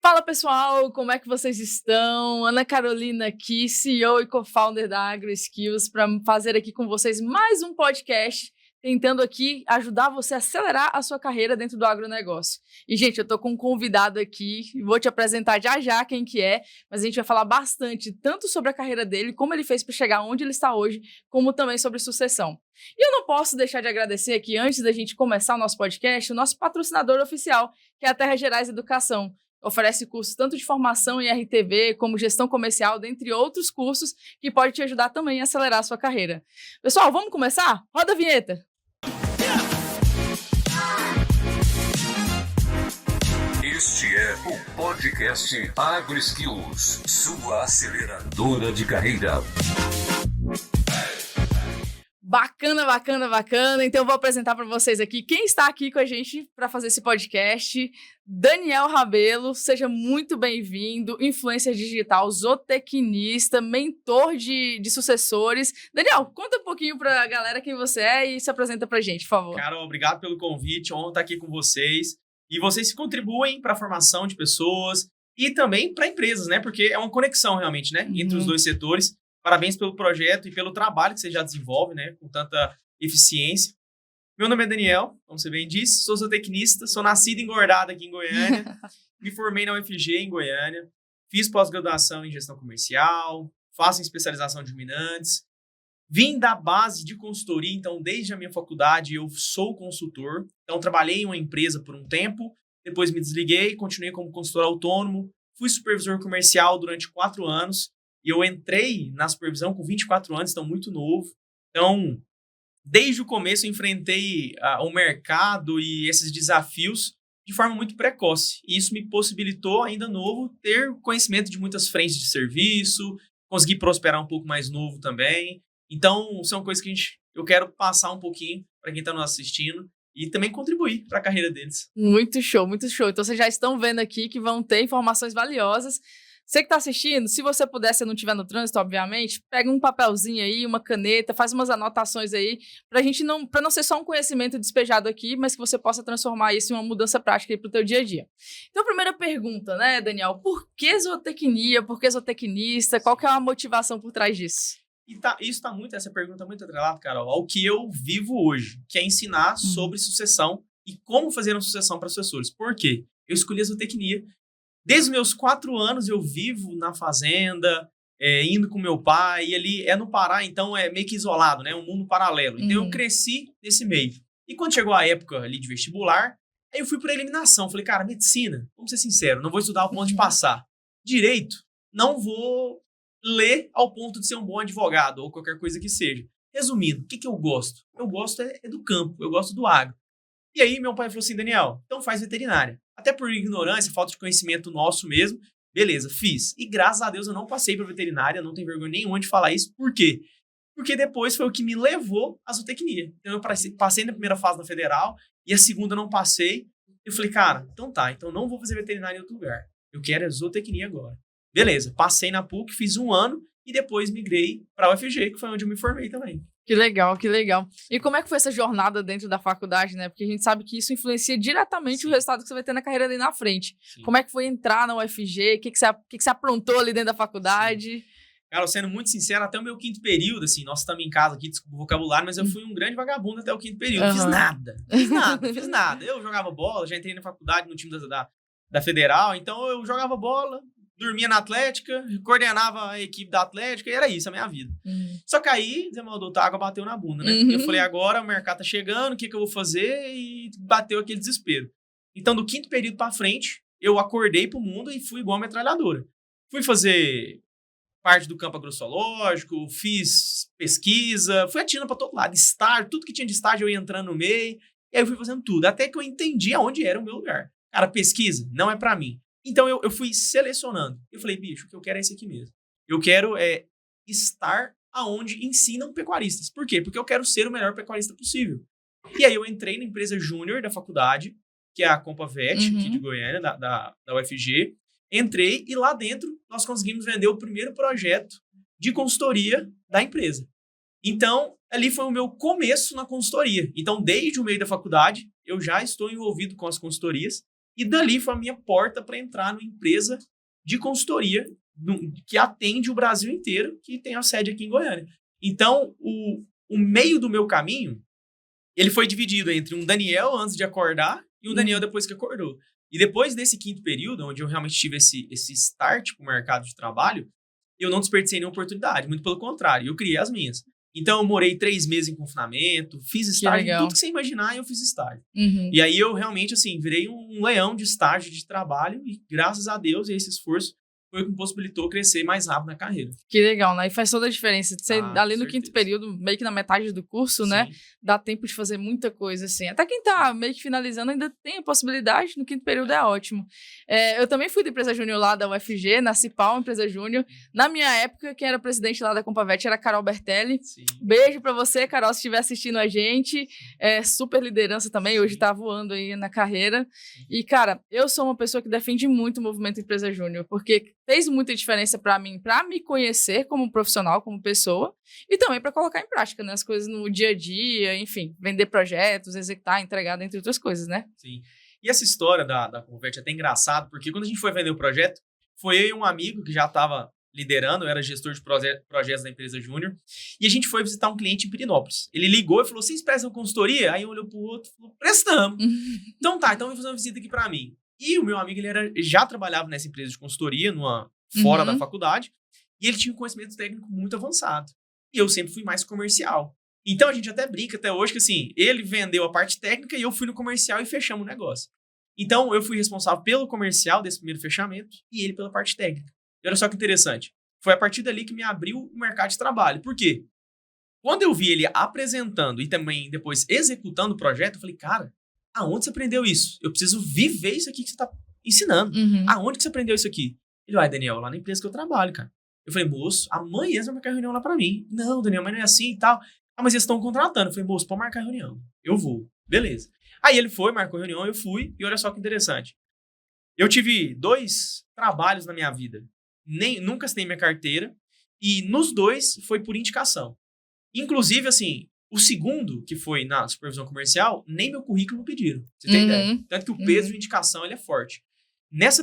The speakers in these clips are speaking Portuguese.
Fala pessoal, como é que vocês estão? Ana Carolina aqui, CEO e co-founder da AgroSkills, para fazer aqui com vocês mais um podcast, tentando aqui ajudar você a acelerar a sua carreira dentro do agronegócio. E, gente, eu tô com um convidado aqui, vou te apresentar já já quem que é, mas a gente vai falar bastante, tanto sobre a carreira dele, como ele fez para chegar onde ele está hoje, como também sobre sucessão. E eu não posso deixar de agradecer aqui, antes da gente começar o nosso podcast, o nosso patrocinador oficial, que é a Terra Gerais Educação. Oferece cursos tanto de formação em RTV, como gestão comercial, dentre outros cursos, que pode te ajudar também a acelerar a sua carreira. Pessoal, vamos começar? Roda a vinheta! Este é o podcast AgroSkills, sua aceleradora de carreira. Bacana. Então eu vou apresentar para vocês aqui quem está aqui com a gente para fazer esse podcast. Daniel Rabelo, seja muito bem-vindo, influencer digital, zootecnista, mentor de sucessores. Daniel, conta um pouquinho para a galera quem você é e se apresenta para a gente, por favor. Carol, obrigado pelo convite, honra estar aqui com vocês. E vocês contribuem para a formação de pessoas e também para empresas, né? Porque é uma conexão realmente, né? Entre os dois setores. Parabéns pelo projeto e pelo trabalho que você já desenvolve, né? Com tanta eficiência. Meu nome é Daniel, como você bem disse, sou zootecnista, sou nascido e engordado aqui em Goiânia, me formei na UFG em Goiânia, fiz pós-graduação em gestão comercial, faço especialização de ruminantes, vim da base de consultoria, então desde a minha faculdade eu sou consultor, então trabalhei em uma empresa por um tempo, depois me desliguei, continuei como consultor autônomo, fui supervisor comercial durante 4 anos, e eu entrei na supervisão com 24 anos, então muito novo. Então, desde o começo eu enfrentei o mercado e esses desafios de forma muito precoce. E isso me possibilitou, ainda novo, ter conhecimento de muitas frentes de serviço, conseguir prosperar um pouco mais novo também. Então, são coisas que eu quero passar um pouquinho para quem está nos assistindo e também contribuir para a carreira deles. Muito show. Então, vocês já estão vendo aqui que vão ter informações valiosas. Você que está assistindo, se você puder, se não estiver no trânsito, obviamente, pega um papelzinho aí, uma caneta, faz umas anotações aí, para não ser só um conhecimento despejado aqui, mas que você possa transformar isso em uma mudança prática para o teu dia a dia. Então, a primeira pergunta, né, Daniel? Por que zootecnia? Por que zootecnista? Qual que é a motivação por trás disso? Essa pergunta é muito atrelada, Carol, ao que eu vivo hoje, que é ensinar sobre sucessão e como fazer uma sucessão para sucessores. Por quê? Eu escolhi a zootecnia. Desde os meus 4 anos eu vivo na fazenda, indo com meu pai, e ali é no Pará, então é meio que isolado, né? Um mundo paralelo. Então eu cresci nesse meio. E quando chegou a época ali de vestibular, aí eu fui por eliminação. Falei, cara, medicina, vamos ser sincero, não vou estudar ao ponto de passar. Direito, não vou ler ao ponto de ser um bom advogado ou qualquer coisa que seja. Resumindo, o que eu gosto? Eu gosto é do campo, eu gosto do agro. E aí meu pai falou assim, Daniel, então faz veterinária. Até por ignorância, falta de conhecimento nosso mesmo. Beleza, fiz. E graças a Deus eu não passei para veterinária, não tenho vergonha nenhuma de falar isso. Por quê? Porque depois foi o que me levou à zootecnia. Então eu passei na primeira fase na federal e a segunda não passei. Eu falei, cara, então não vou fazer veterinária em outro lugar. Eu quero a zootecnia agora. Beleza, passei na PUC, fiz 1 ano e depois migrei para a UFG, que foi onde eu me formei também. Que legal. E como é que foi essa jornada dentro da faculdade, né? Porque a gente sabe que isso influencia diretamente o resultado que você vai ter na carreira ali na frente. Sim. Como é que foi entrar na UFG? O que você aprontou ali dentro da faculdade? Sim. Cara, sendo muito sincero, até o meu 5º período, assim, nós estamos em casa aqui, desculpa o vocabulário, mas eu fui um grande vagabundo até o 5º período. Fiz nada. Eu jogava bola, já entrei na faculdade no time da Federal, então eu jogava bola, dormia na Atlética, coordenava a equipe da Atlética e era isso, a minha vida. Só que aí, a água bateu na bunda, né? Eu falei, agora o mercado tá chegando, o que eu vou fazer? E bateu aquele desespero. Então, do 5º período pra frente, eu acordei pro mundo e fui igual uma metralhadora. Fui fazer parte do campo agrozoológico, fiz pesquisa, fui atirando pra todo lado, estágio, tudo que tinha de estágio eu ia entrando no meio, e aí eu fui fazendo tudo, até que eu entendi aonde era o meu lugar. Cara, pesquisa não é pra mim. Então, eu fui selecionando. Eu falei, bicho, o que eu quero é esse aqui mesmo. Eu quero estar aonde ensinam pecuaristas. Por quê? Porque eu quero ser o melhor pecuarista possível. E aí, eu entrei na empresa júnior da faculdade, que é a Compavet, aqui de Goiânia, da UFG. Entrei e lá dentro, nós conseguimos vender o primeiro projeto de consultoria da empresa. Então, ali foi o meu começo na consultoria. Então, desde o meio da faculdade, eu já estou envolvido com as consultorias. E dali foi a minha porta para entrar numa empresa de consultoria que atende o Brasil inteiro, que tem a sede aqui em Goiânia. Então, o meio do meu caminho, ele foi dividido entre um Daniel antes de acordar e um Daniel depois que acordou. E depois desse quinto período, onde eu realmente tive esse start para o mercado de trabalho, eu não desperdicei nenhuma oportunidade, muito pelo contrário, eu criei as minhas. Então, eu morei 3 meses em confinamento, fiz estágio, tudo que você imaginar, eu fiz estágio. E aí, eu realmente, assim, virei um leão de estágio de trabalho e, graças a Deus, esse esforço foi o que me possibilitou crescer mais rápido na carreira. Que legal, né? E faz toda a diferença. Você, ali no quinto período, meio que na metade do curso, né? Dá tempo de fazer muita coisa, assim. Até quem tá meio que finalizando ainda tem a possibilidade, no quinto período é ótimo. Eu também fui da empresa júnior lá da UFG, na Cipal, empresa júnior. Na minha época, quem era presidente lá da Compavet era a Carol Bertelli. Sim. Beijo pra você, Carol, se estiver assistindo a gente. Super liderança também, hoje tá voando aí na carreira. E, cara, eu sou uma pessoa que defende muito o movimento empresa júnior, porque fez muita diferença para mim, para me conhecer como profissional, como pessoa, e também para colocar em prática, né, as coisas no dia a dia, enfim, vender projetos, executar, entregar, entre outras coisas, né? Sim. E essa história da Convert é até engraçado, porque quando a gente foi vender o projeto, foi eu e um amigo que já estava liderando, eu era gestor de projetos da empresa júnior, e a gente foi visitar um cliente em Pirinópolis. Ele ligou e falou, vocês prestam consultoria? Aí um olhou pro outro e falou, prestamos. Então tá, então vem fazer uma visita aqui para mim. E o meu amigo, ele já trabalhava nessa empresa de consultoria, fora da faculdade, e ele tinha um conhecimento técnico muito avançado. E eu sempre fui mais comercial. Então, a gente até brinca até hoje que, assim, ele vendeu a parte técnica e eu fui no comercial e fechamos o negócio. Então, eu fui responsável pelo comercial desse primeiro fechamento e ele pela parte técnica. E olha só que interessante. Foi a partir dali que me abriu o mercado de trabalho. Por quê? Quando eu vi ele apresentando e também depois executando o projeto, eu falei, cara, aonde você aprendeu isso? Eu preciso viver isso aqui que você está ensinando. Aonde que você aprendeu isso aqui? Ele vai, Daniel, lá na empresa que eu trabalho, cara. Eu falei, moço, amanhã você vai marcar reunião lá pra mim. Não, Daniel, mas não é assim e tal. Ah, mas eles estão contratando. Eu falei, moço, pode marcar reunião. Eu vou. Beleza. Aí ele foi, marcou reunião, eu fui. E olha só que interessante. Eu tive 2 trabalhos na minha vida. Nunca assinei minha carteira. E nos 2 foi por indicação. Inclusive, assim, o segundo, que foi na supervisão comercial, nem meu currículo pediram. Você tem ideia? Tanto que o peso de indicação ele é forte. Nesse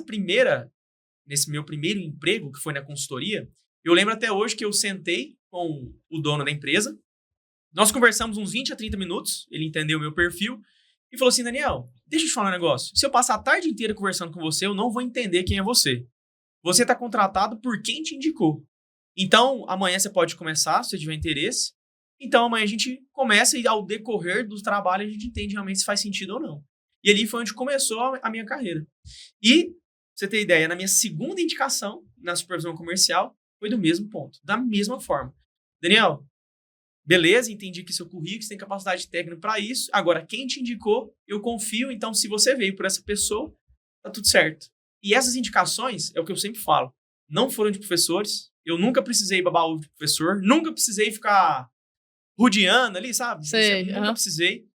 meu primeiro emprego, que foi na consultoria, eu lembro até hoje que eu sentei com o dono da empresa. Nós conversamos uns 20 a 30 minutos. Ele entendeu o meu perfil e falou assim, Daniel, deixa eu te falar um negócio. Se eu passar a tarde inteira conversando com você, eu não vou entender quem é você. Você está contratado por quem te indicou. Então, amanhã você pode começar, se você tiver interesse. Então, amanhã a gente começa e ao decorrer do trabalho a gente entende realmente se faz sentido ou não. E ali foi onde começou a minha carreira. E, pra você ter ideia, na minha segunda indicação na supervisão comercial, foi do mesmo ponto, da mesma forma. Daniel, beleza, entendi que seu currículo, você tem capacidade técnica para isso. Agora, quem te indicou, eu confio. Então, se você veio por essa pessoa, tá tudo certo. E essas indicações, é o que eu sempre falo, não foram de professores. Eu nunca precisei babar ovo de professor, nunca precisei ficar rodeando ali, sabe? Sei, nunca precisei.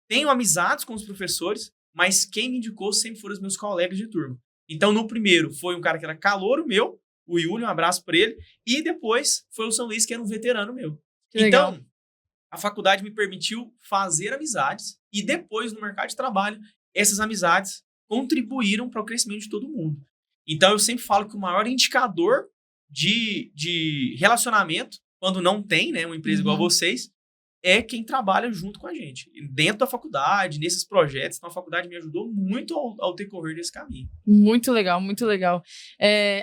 Tenho amizades com os professores, mas quem me indicou sempre foram os meus colegas de turma. Então, no primeiro, foi um cara que era calouro meu, o Yuli, um abraço para ele. E depois foi o São Luís, que era um veterano meu. Então, a faculdade me permitiu fazer amizades. E depois, no mercado de trabalho, essas amizades contribuíram para o crescimento de todo mundo. Então, eu sempre falo que o maior indicador de relacionamento, quando não tem, né, uma empresa igual a vocês, é quem trabalha junto com a gente. Dentro da faculdade, nesses projetos. Então, a faculdade me ajudou muito ao decorrer desse caminho. Muito legal, muito legal.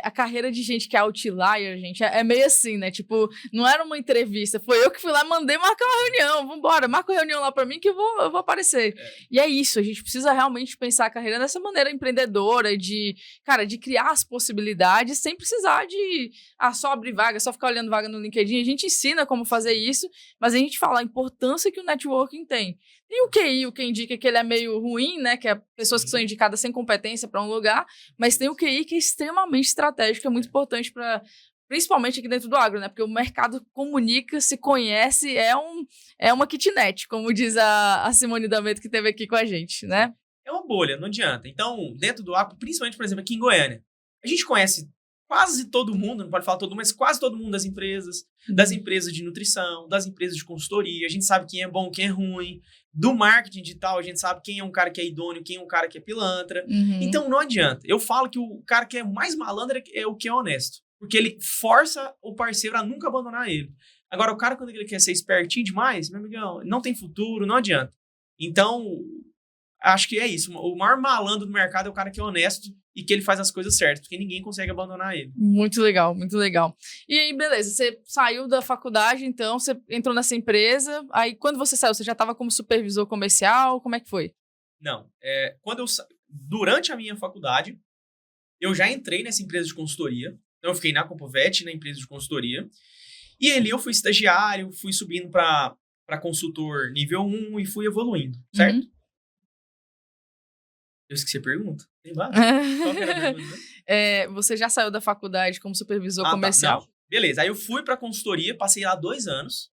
A carreira de gente que é outlier, gente, é meio assim, né? Tipo, não era uma entrevista. Foi eu que fui lá e mandei marcar uma reunião. Vambora, marca uma reunião lá pra mim que eu vou aparecer. E é isso, a gente precisa realmente pensar a carreira dessa maneira empreendedora, de criar as possibilidades sem precisar de só abrir vaga, só ficar olhando vaga no LinkedIn. A gente ensina como fazer isso, mas a gente fala a importância que o networking tem. E o QI, o que indica que ele é meio ruim, né? Que é pessoas que são indicadas sem competência para um lugar, mas tem o QI que é extremamente estratégico, é muito importante para, principalmente aqui dentro do agro, né? Porque o mercado comunica, se conhece, é uma kitnet, como diz a Simone D'Ameto que esteve aqui com a gente, né? É uma bolha, não adianta. Então, dentro do agro, principalmente, por exemplo, aqui em Goiânia, a gente conhece quase todo mundo, não pode falar todo mundo, mas quase todo mundo das empresas de nutrição, das empresas de consultoria. A gente sabe quem é bom, quem é ruim. Do marketing digital, a gente sabe quem é um cara que é idôneo, quem é um cara que é pilantra. Então, não adianta. Eu falo que o cara que é mais malandro é o que é honesto. Porque ele força o parceiro a nunca abandonar ele. Agora, o cara, quando ele quer ser espertinho demais, meu amigão, não tem futuro, não adianta. Então, acho que é isso. O maior malandro do mercado é o cara que é honesto e que ele faz as coisas certas, porque ninguém consegue abandonar ele. Muito legal, muito legal. E aí, beleza, você saiu da faculdade, então, você entrou nessa empresa, aí quando você saiu, você já estava como supervisor comercial, como é que foi? Não, durante a minha faculdade, eu já entrei nessa empresa de consultoria, então eu fiquei na Compovet, na empresa de consultoria, e ali eu fui estagiário, fui subindo para consultor nível 1 e fui evoluindo, certo? Eu esqueci a pergunta. Tem várias. Qual que era a pergunta? Você já saiu da faculdade como supervisor comercial? Tá. Não. Beleza, aí eu fui pra consultoria, passei lá 2 anos.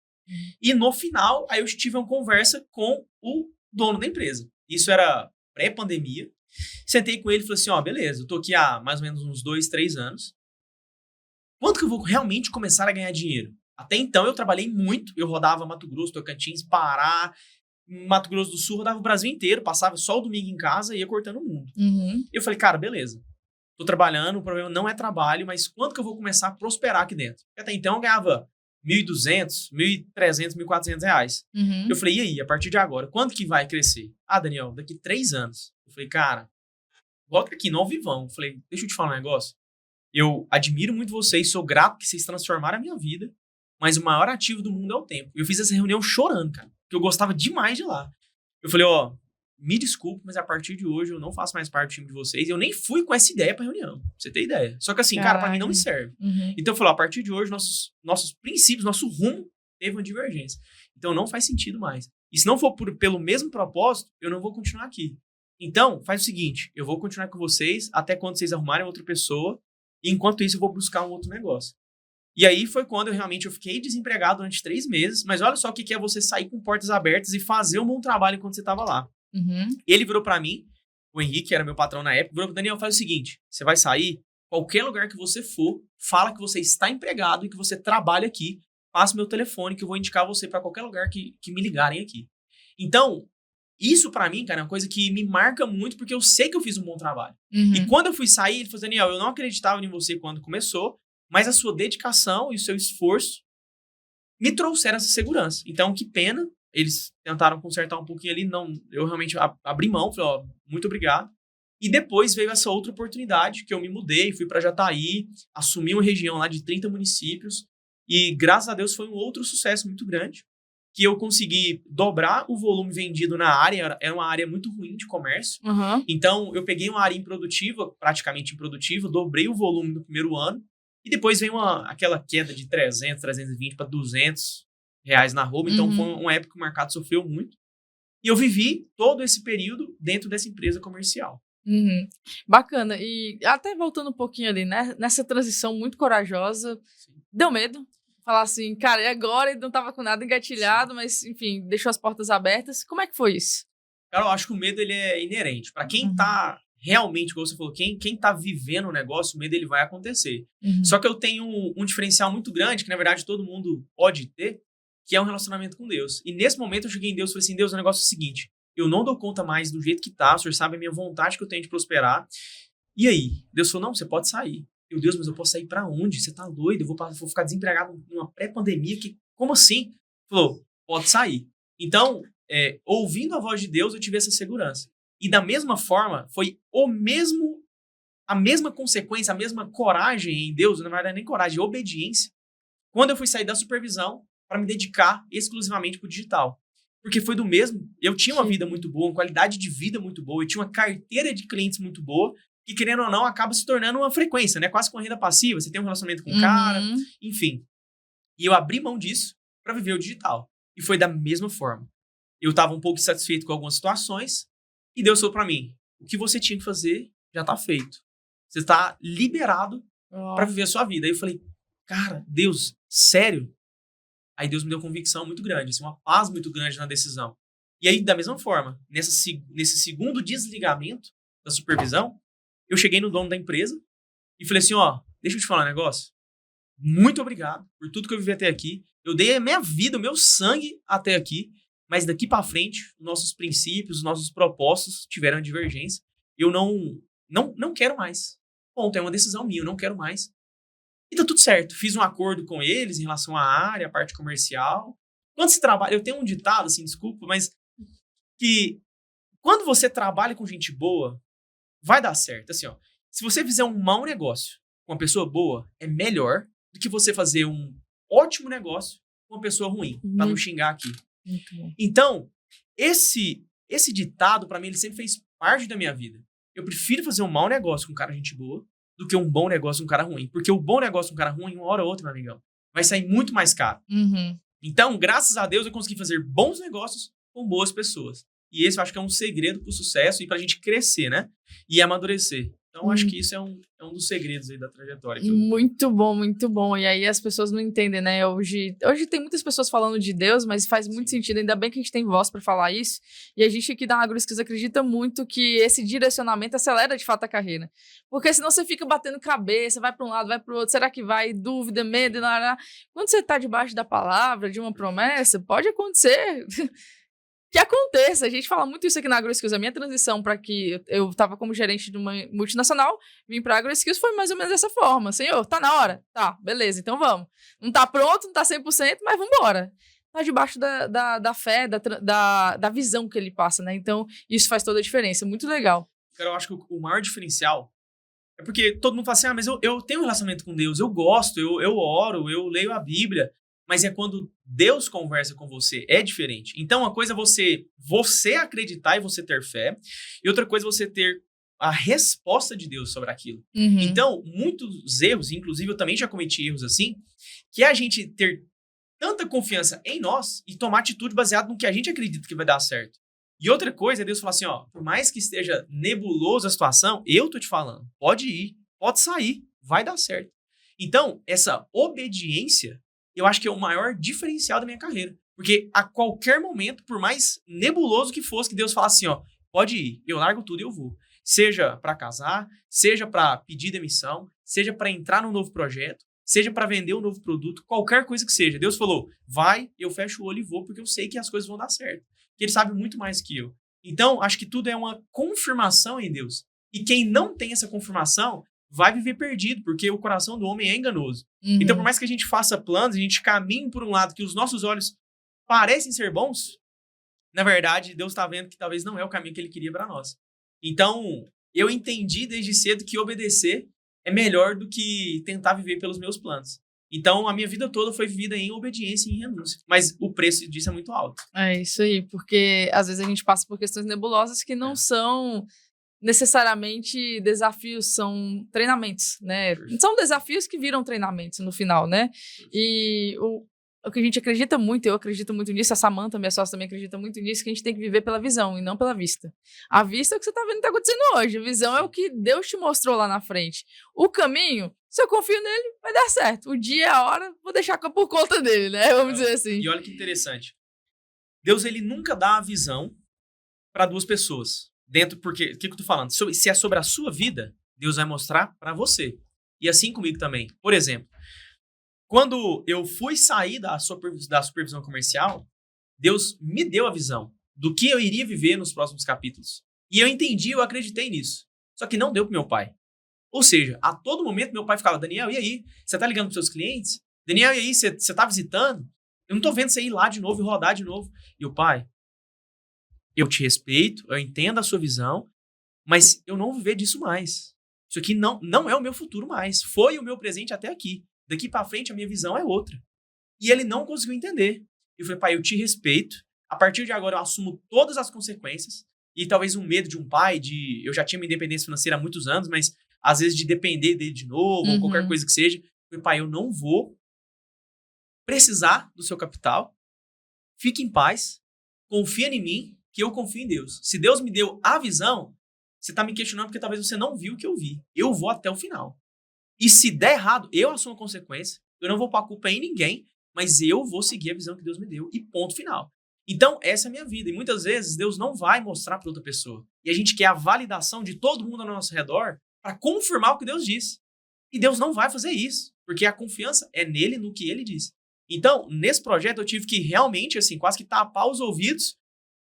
E no final, aí eu tive uma conversa com o dono da empresa. Isso era pré-pandemia. Sentei com ele e falei assim, beleza, eu tô aqui há mais ou menos uns 2, 3 anos. Quanto que eu vou realmente começar a ganhar dinheiro? Até então, eu trabalhei muito. Eu rodava Mato Grosso, Tocantins, Pará, Mato Grosso do Sul, rodava o Brasil inteiro, passava só o domingo em casa e ia cortando o mundo. E eu falei, cara, beleza. Tô trabalhando, o problema não é trabalho, mas quanto que eu vou começar a prosperar aqui dentro? Porque até então eu ganhava R$1.200, R$1.300, R$1.400. Eu falei, e aí, a partir de agora, quanto que vai crescer? Daniel, daqui 3 anos. Eu falei, cara, volta aqui, não vivão. Eu falei, deixa eu te falar um negócio. Eu admiro muito vocês, sou grato que vocês transformaram a minha vida, mas o maior ativo do mundo é o tempo. Eu fiz essa reunião chorando, cara, porque eu gostava demais de lá. Eu falei, me desculpe, mas a partir de hoje eu não faço mais parte do time de vocês. Eu nem fui com essa ideia pra reunião, pra você ter ideia. Só que assim, cara, pra mim não me serve. Então eu falei, a partir de hoje, nossos princípios, nosso rumo teve uma divergência. Então não faz sentido mais. E se não for pelo mesmo propósito, eu não vou continuar aqui. Então, faz o seguinte, eu vou continuar com vocês até quando vocês arrumarem outra pessoa, e enquanto isso eu vou buscar um outro negócio. E aí foi quando eu fiquei desempregado durante 3 meses, mas olha só o que é você sair com portas abertas e fazer um bom trabalho enquanto você estava lá. Ele virou pra mim, o Henrique, que era meu patrão na época, virou pro Daniel, faz o seguinte, você vai sair, qualquer lugar que você for, fala que você está empregado e que você trabalha aqui, passa meu telefone que eu vou indicar você pra qualquer lugar que me ligarem aqui. Então, isso pra mim, cara, é uma coisa que me marca muito porque eu sei que eu fiz um bom trabalho. E quando eu fui sair, ele falou, Daniel, eu não acreditava em você quando começou, mas a sua dedicação e o seu esforço me trouxeram essa segurança. Então, que pena. Eles tentaram consertar um pouquinho ali. Não, eu realmente abri mão. Falei, muito obrigado. E depois veio essa outra oportunidade que eu me mudei. Fui para Jataí. Assumi uma região lá de 30 municípios. E, graças a Deus, foi um outro sucesso muito grande. Que eu consegui dobrar o volume vendido na área. Era uma área muito ruim de comércio. Então, eu peguei uma área improdutiva, praticamente improdutiva. Dobrei o volume no primeiro ano. E depois veio aquela queda de 300, 320 para R$200 na roupa. Então, foi uma época que o mercado sofreu muito. E eu vivi todo esse período dentro dessa empresa comercial. Bacana. E até voltando um pouquinho ali, né? Nessa transição muito corajosa, deu medo? Falar assim, cara, e agora? Ele não tava com nada engatilhado, mas, enfim, deixou as portas abertas. Como é que foi isso? Cara, eu acho que o medo, ele é inerente. Para quem tá realmente, como você falou, quem tá vivendo o negócio, o medo, ele vai acontecer. Só que eu tenho um diferencial muito grande, que na verdade todo mundo pode ter, que é um relacionamento com Deus. E nesse momento eu cheguei em Deus e falei assim, Deus, o negócio é o seguinte, eu não dou conta mais do jeito que tá, o Senhor sabe a minha vontade que eu tenho de prosperar. E aí? Deus falou, não, você pode sair. Eu, Deus, mas eu posso sair pra onde? Você tá doido? Eu vou ficar desempregado numa pré-pandemia? Como assim? Falou, pode sair. Então, ouvindo a voz de Deus, eu tive essa segurança. E da mesma forma, foi a mesma consequência, a mesma coragem em Deus, na verdade nem coragem, obediência, quando eu fui sair da supervisão para me dedicar exclusivamente para o digital. Porque foi do mesmo, eu tinha uma vida muito boa, uma qualidade de vida muito boa, eu tinha uma carteira de clientes muito boa, que querendo ou não, acaba se tornando uma frequência, né? Quase com renda passiva, você tem um relacionamento com o cara, enfim. E eu abri mão disso para viver o digital. E foi da mesma forma. Eu estava um pouco insatisfeito com algumas situações, e Deus falou para mim, o que você tinha que fazer já está feito. Você está liberado para viver a sua vida. Aí eu falei, cara, Deus, sério? Aí Deus me deu convicção muito grande, assim, uma paz muito grande na decisão. E aí, da mesma forma, nesse segundo desligamento da supervisão, eu cheguei no dono da empresa e falei assim, deixa eu te falar um negócio. Muito obrigado por tudo que eu vivi até aqui. Eu dei a minha vida, o meu sangue até aqui, mas daqui pra frente, nossos princípios, nossos propósitos tiveram divergência. Eu não quero mais. Ponto, é uma decisão minha, eu não quero mais. E tá tudo certo. Fiz um acordo com eles em relação à área, à parte comercial. Quando se trabalha, eu tenho um ditado, assim, desculpa, mas que quando você trabalha com gente boa, vai dar certo. Assim, ó, se você fizer um mau negócio com uma pessoa boa, é melhor do que você fazer um ótimo negócio com uma pessoa ruim, pra não xingar aqui. Muito bom. Então, esse ditado, pra mim, ele sempre fez parte da minha vida. Eu prefiro fazer um mau negócio com um cara gente boa do que um bom negócio com um cara ruim. Porque o bom negócio com um cara ruim, uma hora ou outra, meu amigão, vai sair muito mais caro. Então, graças a Deus, eu consegui fazer bons negócios com boas pessoas. E esse eu acho que é um segredo pro sucesso e pra gente crescer, né? E amadurecer. Então, acho que isso é um dos segredos aí da trajetória. Muito bom, muito bom. E aí as pessoas não entendem, né? Hoje tem muitas pessoas falando de Deus, mas faz muito sentido. Ainda bem que a gente tem voz para falar isso. E a gente aqui da AgroSkills acredita muito que esse direcionamento acelera de fato a carreira. Porque senão você fica batendo cabeça, vai para um lado, vai para o outro. Será que vai? Dúvida, medo, quando você está debaixo da palavra, de uma promessa, pode acontecer... que aconteça. A gente fala muito isso aqui na AgroSkills. A minha transição para que eu estava como gerente de uma multinacional, vim para a AgroSkills foi mais ou menos dessa forma. Senhor, tá na hora? Tá, beleza, então vamos. Não tá pronto, não tá 100%, mas vamos embora. Tá debaixo da fé, da visão que ele passa, né? Então, isso faz toda a diferença. Muito legal. Cara, eu acho que o maior diferencial é porque todo mundo fala assim, mas eu tenho um relacionamento com Deus, eu gosto, eu oro, eu leio a Bíblia. Mas é quando Deus conversa com você, é diferente. Então, uma coisa é você acreditar e você ter fé, e outra coisa é você ter a resposta de Deus sobre aquilo. Então, muitos erros, inclusive eu também já cometi erros assim, que é a gente ter tanta confiança em nós e tomar atitude baseada no que a gente acredita que vai dar certo. E outra coisa é Deus falar assim, ó, por mais que esteja nebulosa a situação, eu tô te falando, pode ir, pode sair, vai dar certo. Então, essa obediência, eu acho que é o maior diferencial da minha carreira. Porque a qualquer momento, por mais nebuloso que fosse, que Deus falasse assim, ó, pode ir, eu largo tudo e eu vou. Seja para casar, seja para pedir demissão, seja para entrar num novo projeto, seja para vender um novo produto, qualquer coisa que seja. Deus falou, vai, eu fecho o olho e vou, porque eu sei que as coisas vão dar certo. Porque Ele sabe muito mais que eu. Então, acho que tudo é uma confirmação em Deus. E quem não tem essa confirmação vai viver perdido, porque o coração do homem é enganoso. Então, por mais que a gente faça planos, a gente caminhe por um lado que os nossos olhos parecem ser bons, na verdade, Deus está vendo que talvez não é o caminho que Ele queria para nós. Então, eu entendi desde cedo que obedecer é melhor do que tentar viver pelos meus planos. Então, a minha vida toda foi vivida em obediência e em renúncia. Mas o preço disso é muito alto. É isso aí, porque às vezes a gente passa por questões nebulosas que não são necessariamente desafios, são treinamentos, né? São desafios que viram treinamentos no final, né? E o que a gente acredita muito, eu acredito muito nisso, a Samantha, minha sócia, também acredita muito nisso, que a gente tem que viver pela visão e não pela vista. A vista é o que você tá vendo que tá acontecendo hoje, a visão é o que Deus te mostrou lá na frente. O caminho, se eu confio nele, vai dar certo. O dia, a hora, vou deixar por conta dele, né? Vamos dizer assim. E olha que interessante. Deus, ele nunca dá a visão para duas pessoas. Porque, o que eu tô falando? Se é sobre a sua vida, Deus vai mostrar para você. E assim comigo também. Por exemplo, quando eu fui sair da supervisão comercial, Deus me deu a visão do que eu iria viver nos próximos capítulos. E eu entendi, eu acreditei nisso. Só que não deu pro meu pai. Ou seja, a todo momento meu pai ficava, Daniel, e aí? Você tá ligando pros seus clientes? Daniel, e aí? Você tá visitando? Eu não tô vendo você ir lá de novo e rodar de novo. E o pai, eu te respeito, eu entendo a sua visão, mas eu não vou viver disso mais. Isso aqui não é o meu futuro mais. Foi o meu presente até aqui. Daqui pra frente a minha visão é outra. E ele não conseguiu entender. Eu falei, pai, eu te respeito. A partir de agora eu assumo todas as consequências. E talvez um medo de um pai, eu já tinha minha independência financeira há muitos anos, mas às vezes de depender dele de novo, ou qualquer coisa que seja. Eu falei, pai, eu não vou precisar do seu capital. Fique em paz. Confia em mim, que eu confio em Deus. Se Deus me deu a visão, você está me questionando porque talvez você não viu o que eu vi. Eu vou até o final. E se der errado, eu assumo a consequência. Eu não vou pôr a culpa em ninguém, mas eu vou seguir a visão que Deus me deu. E ponto final. Então, essa é a minha vida. E muitas vezes, Deus não vai mostrar para outra pessoa. E a gente quer a validação de todo mundo ao nosso redor para confirmar o que Deus diz. E Deus não vai fazer isso, porque a confiança é nele, no que ele diz. Então, nesse projeto, eu tive que realmente, assim, quase que tapar os ouvidos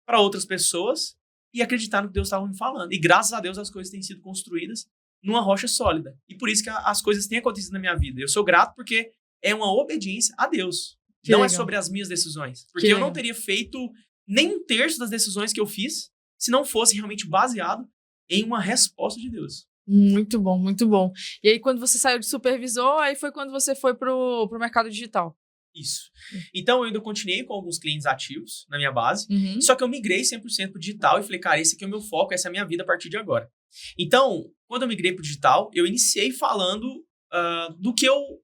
para outras pessoas e acreditar no que Deus estava me falando. E graças a Deus as coisas têm sido construídas numa rocha sólida. E por isso que as coisas têm acontecido na minha vida. Eu sou grato porque é uma obediência a Deus. Que não legal. é sobre as minhas decisões. Porque eu não teria feito nem 1/3 das decisões que eu fiz se não fosse realmente baseado em uma resposta de Deus. Muito bom, muito bom. E aí, quando você saiu de supervisor, aí foi quando você foi pro mercado digital. Isso. Então, eu ainda continuei com alguns clientes ativos na minha base, Uhum. só que eu migrei 100% pro digital e falei, cara, esse aqui é o meu foco, essa é a minha vida a partir de agora. Então, quando eu migrei pro digital, eu iniciei falando do que eu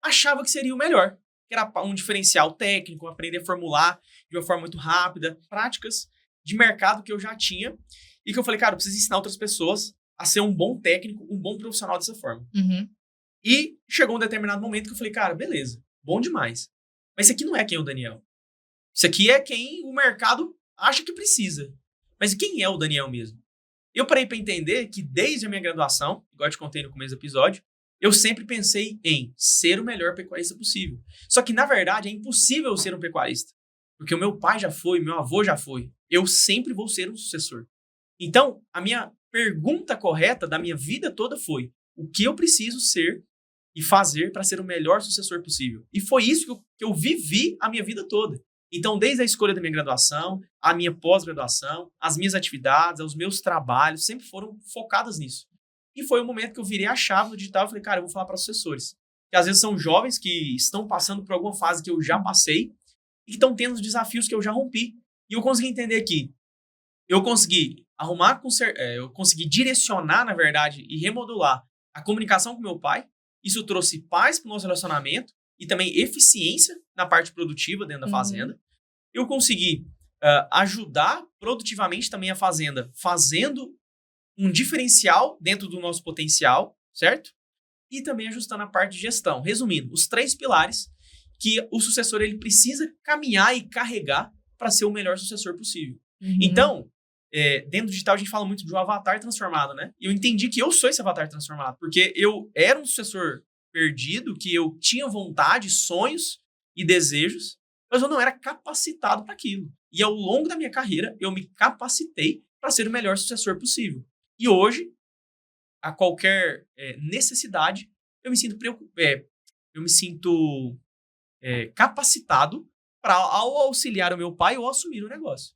achava que seria o melhor, que era um diferencial técnico, aprender a formular de uma forma muito rápida, práticas de mercado que eu já tinha e que eu falei, cara, eu preciso ensinar outras pessoas a ser um bom técnico, um bom profissional dessa forma. Uhum. E chegou um determinado momento que eu falei, cara, beleza, bom demais. Mas isso aqui não é quem é o Daniel. Isso aqui é quem o mercado acha que precisa. Mas quem é o Daniel mesmo? Eu parei para entender que desde a minha graduação, igual eu te contei no começo do episódio, eu sempre pensei em ser o melhor pecuarista possível. Só que, na verdade, é impossível ser um pecuarista. Porque o meu pai já foi, meu avô já foi. Eu sempre vou ser um sucessor. Então, a minha pergunta correta da minha vida toda foi: o que eu preciso ser e fazer para ser o melhor sucessor possível? E foi isso que eu vivi a minha vida toda. Então, desde a escolha da minha graduação, a minha pós-graduação, as minhas atividades, os meus trabalhos, sempre foram focadas nisso. E foi o momento que eu virei a chave no digital e falei, cara, eu vou falar para os sucessores. Que às vezes são jovens que estão passando por alguma fase que eu já passei e que estão tendo os desafios que eu já rompi. E eu consegui entender que eu consegui eu consegui direcionar, na verdade, e remodular a comunicação com meu pai. Isso trouxe paz para o nosso relacionamento e também eficiência na parte produtiva dentro da fazenda. Eu consegui ajudar produtivamente também a fazenda, fazendo um diferencial dentro do nosso potencial, certo? E também ajustando a parte de gestão. Resumindo, os 3 pilares que o sucessor ele precisa caminhar e carregar para ser o melhor sucessor possível. Uhum. Então, dentro do digital a gente fala muito de um avatar transformado, né? E eu entendi que eu sou esse avatar transformado, porque eu era um sucessor perdido, que eu tinha vontade, sonhos e desejos, mas eu não era capacitado para aquilo. E ao longo da minha carreira, eu me capacitei para ser o melhor sucessor possível. E hoje, a qualquer necessidade, eu me sinto capacitado para ao auxiliar o meu pai ou assumir o negócio.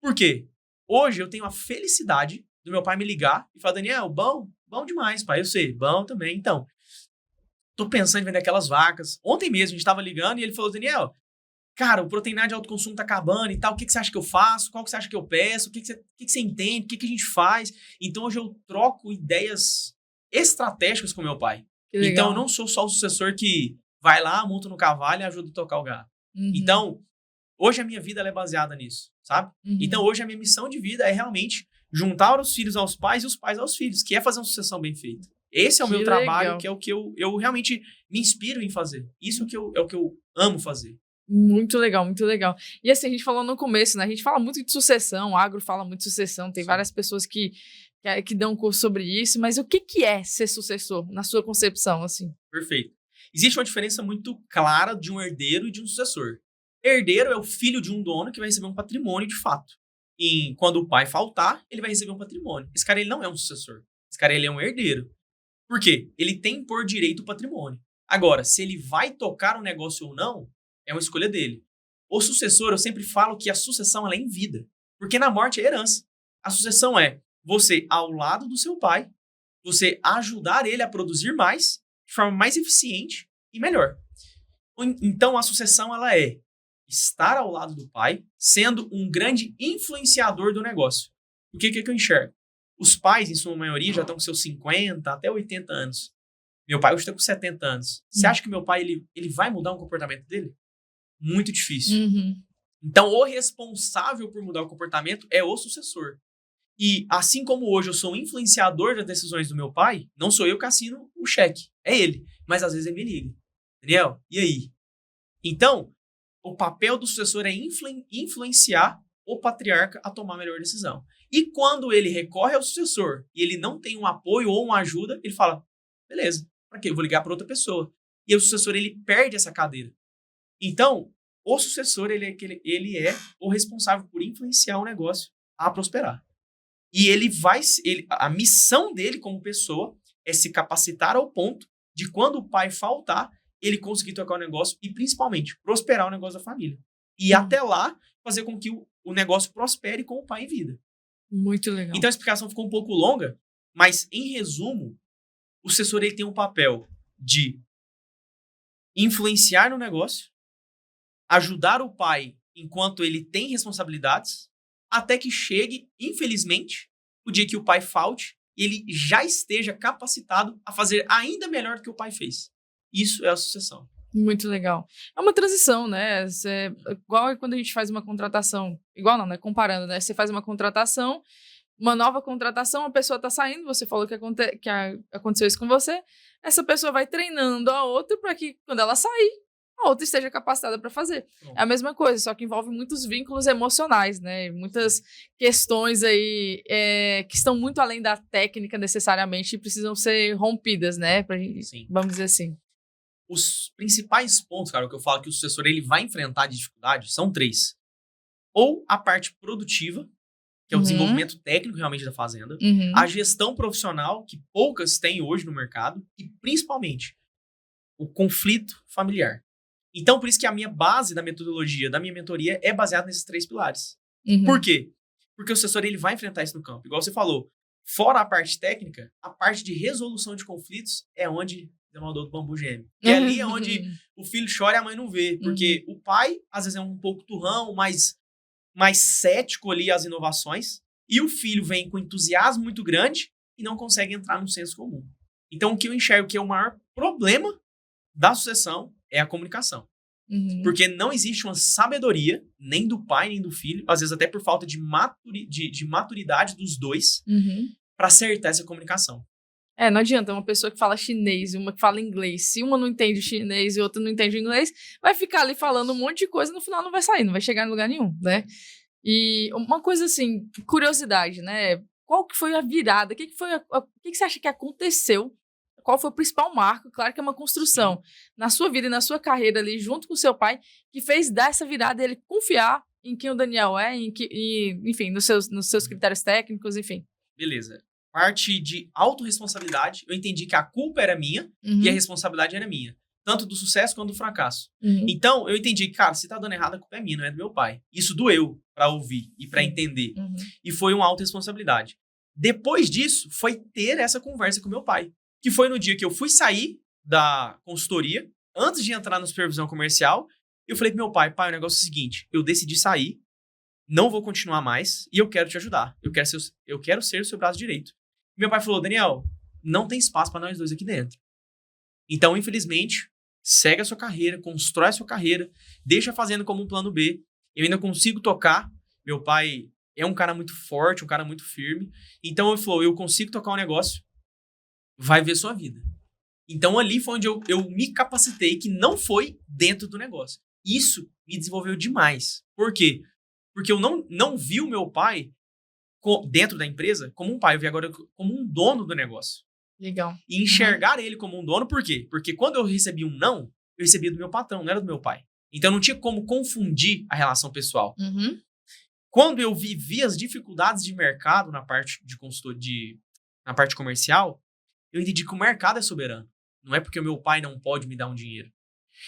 Por quê? Hoje eu tenho a felicidade do meu pai me ligar e falar, Daniel, bom demais, pai, eu sei, bom também. Então, tô pensando em vender aquelas vacas. Ontem mesmo a gente tava ligando e ele falou, Daniel, cara, o proteinário de alto consumo tá acabando e tal, o que você acha que eu faço? Qual que você acha que eu peço? O que você entende? O que a gente faz? Então hoje eu troco ideias estratégicas com meu pai. Então eu não sou só o sucessor que vai lá, monta no cavalo e ajuda a tocar o gado. Uhum. Então, hoje a minha vida ela é baseada nisso, sabe? Uhum. Então hoje a minha missão de vida é realmente juntar os filhos aos pais e os pais aos filhos, que é fazer uma sucessão bem feita. Esse é o meu trabalho, que é o que eu realmente me inspiro em fazer. Isso é o que eu amo fazer. Muito legal, muito legal. E assim, a gente falou no começo, né? A gente fala muito de sucessão, o agro fala muito de sucessão, tem várias pessoas que dão um curso sobre isso, mas o que é ser sucessor, na sua concepção, assim? Perfeito. Existe uma diferença muito clara de um herdeiro e de um sucessor. Herdeiro é o filho de um dono que vai receber um patrimônio de fato. E quando o pai faltar, ele vai receber um patrimônio. Esse cara ele não é um sucessor. Esse cara ele é um herdeiro. Por quê? Ele tem por direito o patrimônio. Agora, se ele vai tocar um negócio ou não, é uma escolha dele. O sucessor, eu sempre falo que a sucessão ela é em vida. Porque na morte é herança. A sucessão é você ao lado do seu pai, você ajudar ele a produzir mais, de forma mais eficiente e melhor. Então, a sucessão ela é estar ao lado do pai, sendo um grande influenciador do negócio. O que eu enxergo? Os pais, em sua maioria, já estão com seus 50 até 80 anos. Meu pai hoje está com 70 anos. Você acha que meu pai ele vai mudar o comportamento dele? Muito difícil. Uhum. Então, o responsável por mudar o comportamento é o sucessor. E assim como hoje eu sou um influenciador das decisões do meu pai, não sou eu que assino o cheque, é ele. Mas às vezes ele me liga. Daniel, e aí? Então, o papel do sucessor é influenciar o patriarca a tomar a melhor decisão. E quando ele recorre ao sucessor e ele não tem um apoio ou uma ajuda, ele fala, beleza, Para quê? Eu vou ligar para outra pessoa. E o sucessor, ele perde essa cadeira. Então, o sucessor, ele é o responsável por influenciar o negócio a prosperar. E a missão dele como pessoa é se capacitar ao ponto de quando o pai faltar, ele conseguir tocar o negócio e, principalmente, prosperar o negócio da família. E até lá, fazer com que o negócio prospere com o pai em vida. Muito legal. Então, a explicação ficou um pouco longa, mas, em resumo, o sucessor ele tem um papel de influenciar no negócio, ajudar o pai enquanto ele tem responsabilidades, até que chegue, infelizmente, o dia que o pai falte e ele já esteja capacitado a fazer ainda melhor do que o pai fez. Isso é a sucessão. Muito legal. É uma transição, né? Igual quando a gente faz uma contratação. Igual não, né? Comparando, né? Você faz uma contratação, uma nova contratação, a pessoa está saindo, você falou que aconteceu isso com você, essa pessoa vai treinando a outra para que, quando ela sair, a outra esteja capacitada para fazer. É a mesma coisa, só que envolve muitos vínculos emocionais, né? Muitas questões aí que estão muito além da técnica necessariamente e precisam ser rompidas, né? Sim. Vamos dizer assim. Os principais pontos, cara, o que eu falo que o sucessor ele vai enfrentar de dificuldade são 3. Ou a parte produtiva, que é o desenvolvimento técnico realmente da fazenda, a gestão profissional, que poucas têm hoje no mercado, e principalmente o conflito familiar. Então, por isso que a minha base da metodologia, da minha mentoria, é baseada nesses 3 pilares. Por quê? Porque o sucessor ele vai enfrentar isso no campo. Igual você falou, fora a parte técnica, a parte de resolução de conflitos é onde demandou do bambu gêmeo. Que ali é onde o filho chora e a mãe não vê. Porque o pai, às vezes, é um pouco turrão, mais cético ali às inovações, e o filho vem com entusiasmo muito grande e não consegue entrar no senso comum. Então, o que eu enxergo que é o maior problema da sucessão é a comunicação. Porque não existe uma sabedoria, nem do pai, nem do filho, às vezes até por falta de maturidade dos dois, para acertar essa comunicação. Não adianta uma pessoa que fala chinês e uma que fala inglês. Se uma não entende chinês e outra não entende inglês, vai ficar ali falando um monte de coisa e no final não vai sair, não vai chegar em lugar nenhum, né? E uma coisa assim, curiosidade, né? Qual que foi a virada? O que você acha que aconteceu? Qual foi o principal marco? Claro que é uma construção na sua vida e na sua carreira ali, junto com o seu pai, que fez dar essa virada e ele confiar em quem o Daniel é, enfim, nos seus critérios técnicos, enfim. Beleza. Parte de autorresponsabilidade, eu entendi que a culpa era minha e a responsabilidade era minha. Tanto do sucesso quanto do fracasso. Então, eu entendi que, cara, se tá dando errado, a culpa é minha, não é do meu pai. Isso doeu pra ouvir e pra entender. E foi uma autorresponsabilidade. Depois disso, foi ter essa conversa com meu pai. Que foi no dia que eu fui sair da consultoria, antes de entrar na supervisão comercial, eu falei pro meu pai, o negócio é o seguinte, eu decidi sair, não vou continuar mais e eu quero te ajudar. Eu quero ser o seu braço direito. Meu pai falou, Daniel, não tem espaço para nós dois aqui dentro. Então, infelizmente, segue a sua carreira, constrói a sua carreira, deixa a fazenda como um plano B. Eu ainda consigo tocar. Meu pai é um cara muito forte, um cara muito firme. Então, ele falou, eu consigo tocar um negócio, vai ver sua vida. Então, ali foi onde eu me capacitei, que não foi dentro do negócio. Isso me desenvolveu demais. Por quê? Porque eu não vi o meu pai dentro da empresa como um pai, eu vi agora como um dono do negócio. Legal. E enxergar ele como um dono, por quê? Porque quando eu recebi um não, eu recebia do meu patrão, não era do meu pai. Então não tinha como confundir a relação pessoal. Quando eu vivi as dificuldades de mercado na parte de consultoria, na parte comercial, eu entendi que o mercado é soberano. Não é porque o meu pai não pode me dar um dinheiro.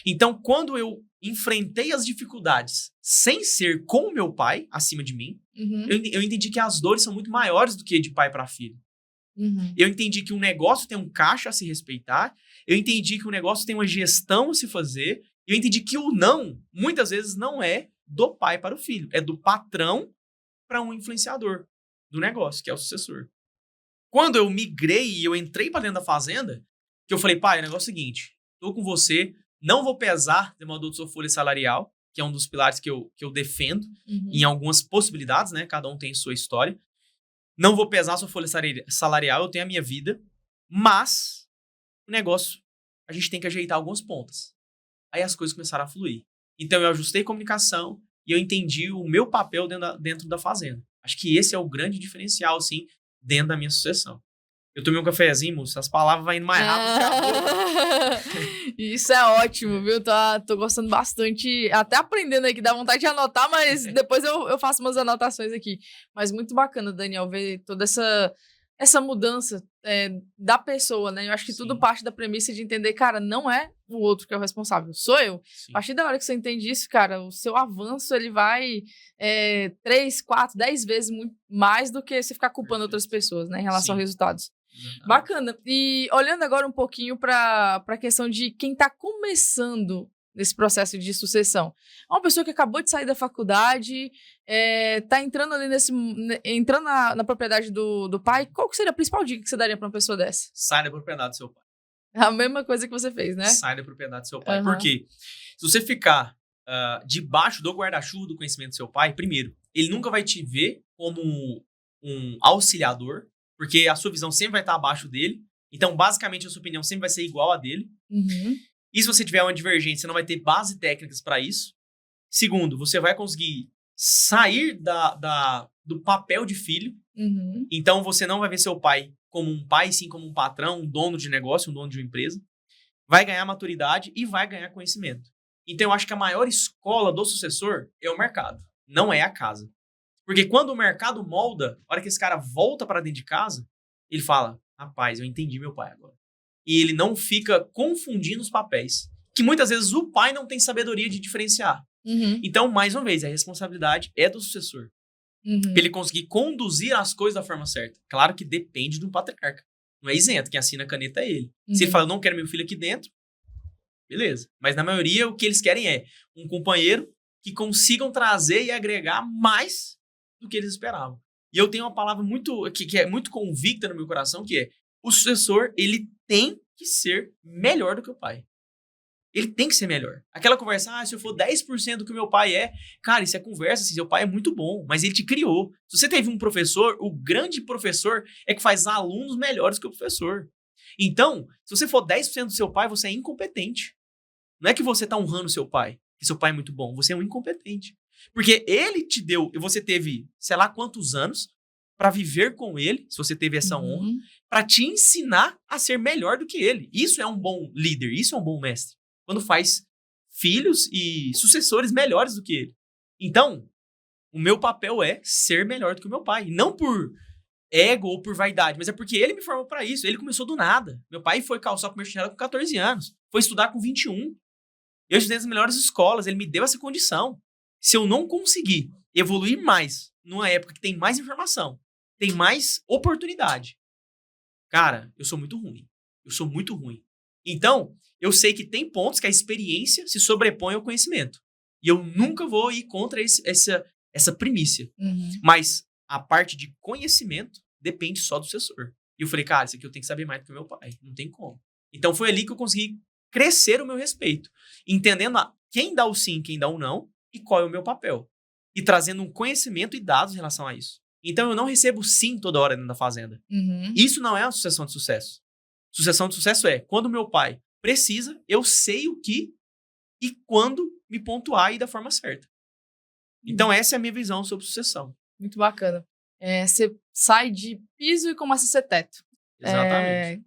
Então, quando eu enfrentei as dificuldades sem ser com o meu pai acima de mim, eu entendi que as dores são muito maiores do que de pai para filho. Eu entendi que um negócio tem um caixa a se respeitar, eu entendi que o negócio tem uma gestão a se fazer, eu entendi que o não, muitas vezes, não é do pai para o filho, é do patrão para um influenciador do negócio, que é o sucessor. Quando eu migrei e eu entrei para dentro da fazenda, que eu falei, pai, o negócio é o seguinte, tô com você, não vou pesar demorador de sua folha salarial, que é um dos pilares que eu defendo, em algumas possibilidades, né? Cada um tem sua história. Não vou pesar sua folha salarial, eu tenho a minha vida, mas o negócio, a gente tem que ajeitar algumas pontas. Aí as coisas começaram a fluir. Então eu ajustei comunicação e eu entendi o meu papel dentro da fazenda. Acho que esse é o grande diferencial, assim, dentro da minha sucessão. Eu tomei um cafezinho, moço, as palavras vão indo mais rápido que a boca. Isso é ótimo, viu? Tô gostando bastante, até aprendendo aqui, dá vontade de anotar, mas depois eu faço umas anotações aqui. Mas muito bacana, Daniel, ver toda essa mudança da pessoa, né? Eu acho que tudo parte da premissa de entender, cara, não é o outro que é o responsável, sou eu. Sim. A partir da hora que você entende isso, cara, o seu avanço, ele vai 3, 4, 10 vezes muito mais do que você ficar culpando outras pessoas, né? Em relação a resultados. Bacana. E olhando agora um pouquinho para a questão de quem está começando nesse processo de sucessão. Uma pessoa que acabou de sair da faculdade, tá entrando ali entrando na propriedade do pai, qual que seria a principal dica que você daria para uma pessoa dessa? Sai da propriedade do seu pai. A mesma coisa que você fez, né? Sai da propriedade do seu pai. Por quê? Se você ficar debaixo do guarda-chuva do conhecimento do seu pai, primeiro, ele nunca vai te ver como um auxiliador, porque a sua visão sempre vai estar abaixo dele. Então, basicamente, a sua opinião sempre vai ser igual a dele. Uhum. E se você tiver uma divergência, você não vai ter base técnicas para isso. Segundo, você vai conseguir sair do papel de filho. Uhum. Então, você não vai ver seu pai como um pai, sim como um patrão, um dono de negócio, um dono de uma empresa. Vai ganhar maturidade e vai ganhar conhecimento. Então, eu acho que a maior escola do sucessor é o mercado, não é a casa. Porque quando o mercado molda, a hora que esse cara volta para dentro de casa, ele fala, rapaz, eu entendi meu pai agora. E ele não fica confundindo os papéis. Que muitas vezes o pai não tem sabedoria de diferenciar. Uhum. Então, mais uma vez, a responsabilidade é do sucessor. Uhum. Pra ele conseguir conduzir as coisas da forma certa. Claro que depende do patriarca. Não é isento, quem assina a caneta é ele. Uhum. Se ele fala, eu não quero meu filho aqui dentro, beleza. Mas na maioria, o que eles querem é um companheiro que consigam trazer e agregar mais do que eles esperavam. E eu tenho uma palavra que é muito convicta no meu coração, que é o sucessor, ele tem que ser melhor do que o pai. Ele tem que ser melhor. Aquela conversa, se eu for 10% do que o meu pai é, cara, isso é conversa, assim, seu pai é muito bom, mas ele te criou. Se você teve um professor, o grande professor é que faz alunos melhores que o professor. Então, se você for 10% do seu pai, você é incompetente. Não é que você está honrando seu pai, que seu pai é muito bom, você é um incompetente. Porque ele te deu, e você teve, sei lá quantos anos, para viver com ele, se você teve essa honra, para te ensinar a ser melhor do que ele. Isso é um bom líder, isso é um bom mestre. Quando faz filhos e sucessores melhores do que ele. Então, o meu papel é ser melhor do que o meu pai. Não por ego ou por vaidade, mas é porque ele me formou para isso. Ele começou do nada. Meu pai foi calçar com meu chinelo com 14 anos. Foi estudar com 21. Eu estudei nas melhores escolas. Ele me deu essa condição. Se eu não conseguir evoluir mais numa época que tem mais informação, tem mais oportunidade, cara, eu sou muito ruim. Eu sou muito ruim. Então, eu sei que tem pontos que a experiência se sobrepõe ao conhecimento. E eu nunca vou ir contra essa primícia. Uhum. Mas a parte de conhecimento depende só do sucessor. E eu falei, cara, isso aqui eu tenho que saber mais do que o meu pai. Não tem como. Então, foi ali que eu consegui crescer o meu respeito. Entendendo quem dá o sim, quem dá o não, e qual é o meu papel. E trazendo um conhecimento e dados em relação a isso. Então, eu não recebo sim toda hora dentro da fazenda. Uhum. Isso não é uma sucessão de sucesso. Sucessão de sucesso é, quando meu pai precisa, eu sei o que e quando me pontuar e da forma certa. Então, essa é a minha visão sobre sucessão. Muito bacana. Você sai de piso e começa a ser teto. Exatamente.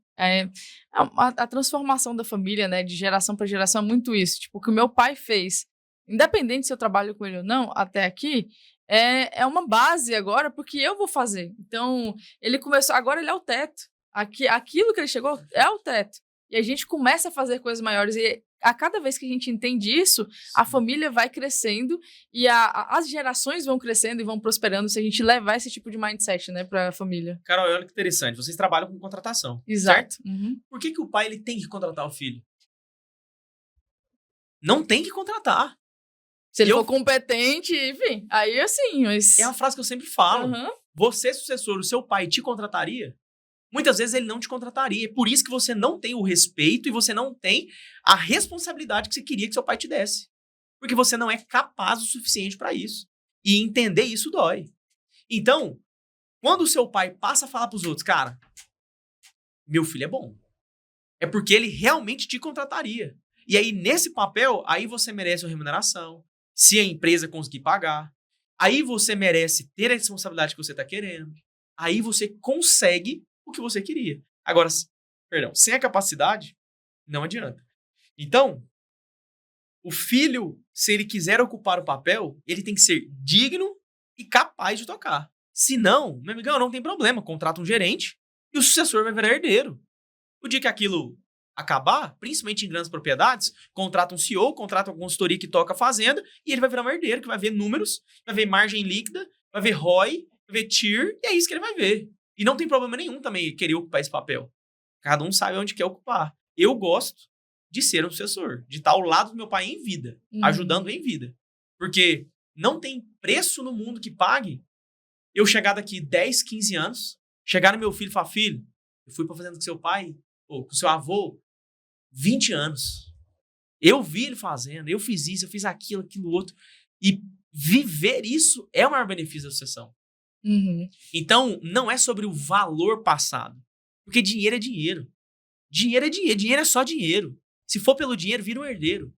A transformação da família, né, de geração para geração, é muito isso. Tipo, o que o meu pai fez, independente se eu trabalho com ele ou não, até aqui, é uma base agora, porque eu vou fazer. Então, ele começou, agora ele é o teto. Aquilo que ele chegou é o teto. E a gente começa a fazer coisas maiores. E a cada vez que a gente entende isso, a família vai crescendo e as gerações vão crescendo e vão prosperando se a gente levar esse tipo de mindset, né, para a família. Carol, olha que interessante. Vocês trabalham com contratação. Exato. Certo? Uhum. Por que o pai ele tem que contratar o filho? Não tem que contratar. Se ele for competente, enfim, aí assim, mas... É uma frase que eu sempre falo. Uhum. Você, sucessor, o seu pai te contrataria? Muitas vezes ele não te contrataria. É por isso que você não tem o respeito e você não tem a responsabilidade que você queria que seu pai te desse. Porque você não é capaz o suficiente para isso. E entender isso dói. Então, quando o seu pai passa a falar para os outros, cara, meu filho é bom. É porque ele realmente te contrataria. E aí, nesse papel, aí você merece uma remuneração. Se a empresa conseguir pagar. Aí você merece ter a responsabilidade que você está querendo. Aí você consegue o que você queria. Agora, sem a capacidade, não adianta. Então, o filho, se ele quiser ocupar o papel, ele tem que ser digno e capaz de tocar. Se não, meu amigão, não tem problema. Contrata um gerente e o sucessor vai virar herdeiro. O dia que aquilo acabar, principalmente em grandes propriedades, contrata um CEO, contrata uma consultoria que toca a fazenda e ele vai virar um herdeiro, que vai ver números, vai ver margem líquida, vai ver ROI, vai ver TIR, e é isso que ele vai ver. E não tem problema nenhum também querer ocupar esse papel. Cada um sabe onde quer ocupar. Eu gosto de ser um sucessor, de estar ao lado do meu pai em vida, ajudando em vida. Porque não tem preço no mundo que pague eu chegar daqui 10, 15 anos, chegar no meu filho e falar, filho, eu fui pra fazenda com seu pai, ou com seu avô, 20 anos. Eu vi ele fazendo, eu fiz isso, eu fiz aquilo, aquilo outro. E viver isso é o maior benefício da sucessão. Então, não é sobre o valor passado. Porque dinheiro é dinheiro. Dinheiro é dinheiro. Dinheiro é só dinheiro. Se for pelo dinheiro, vira um herdeiro.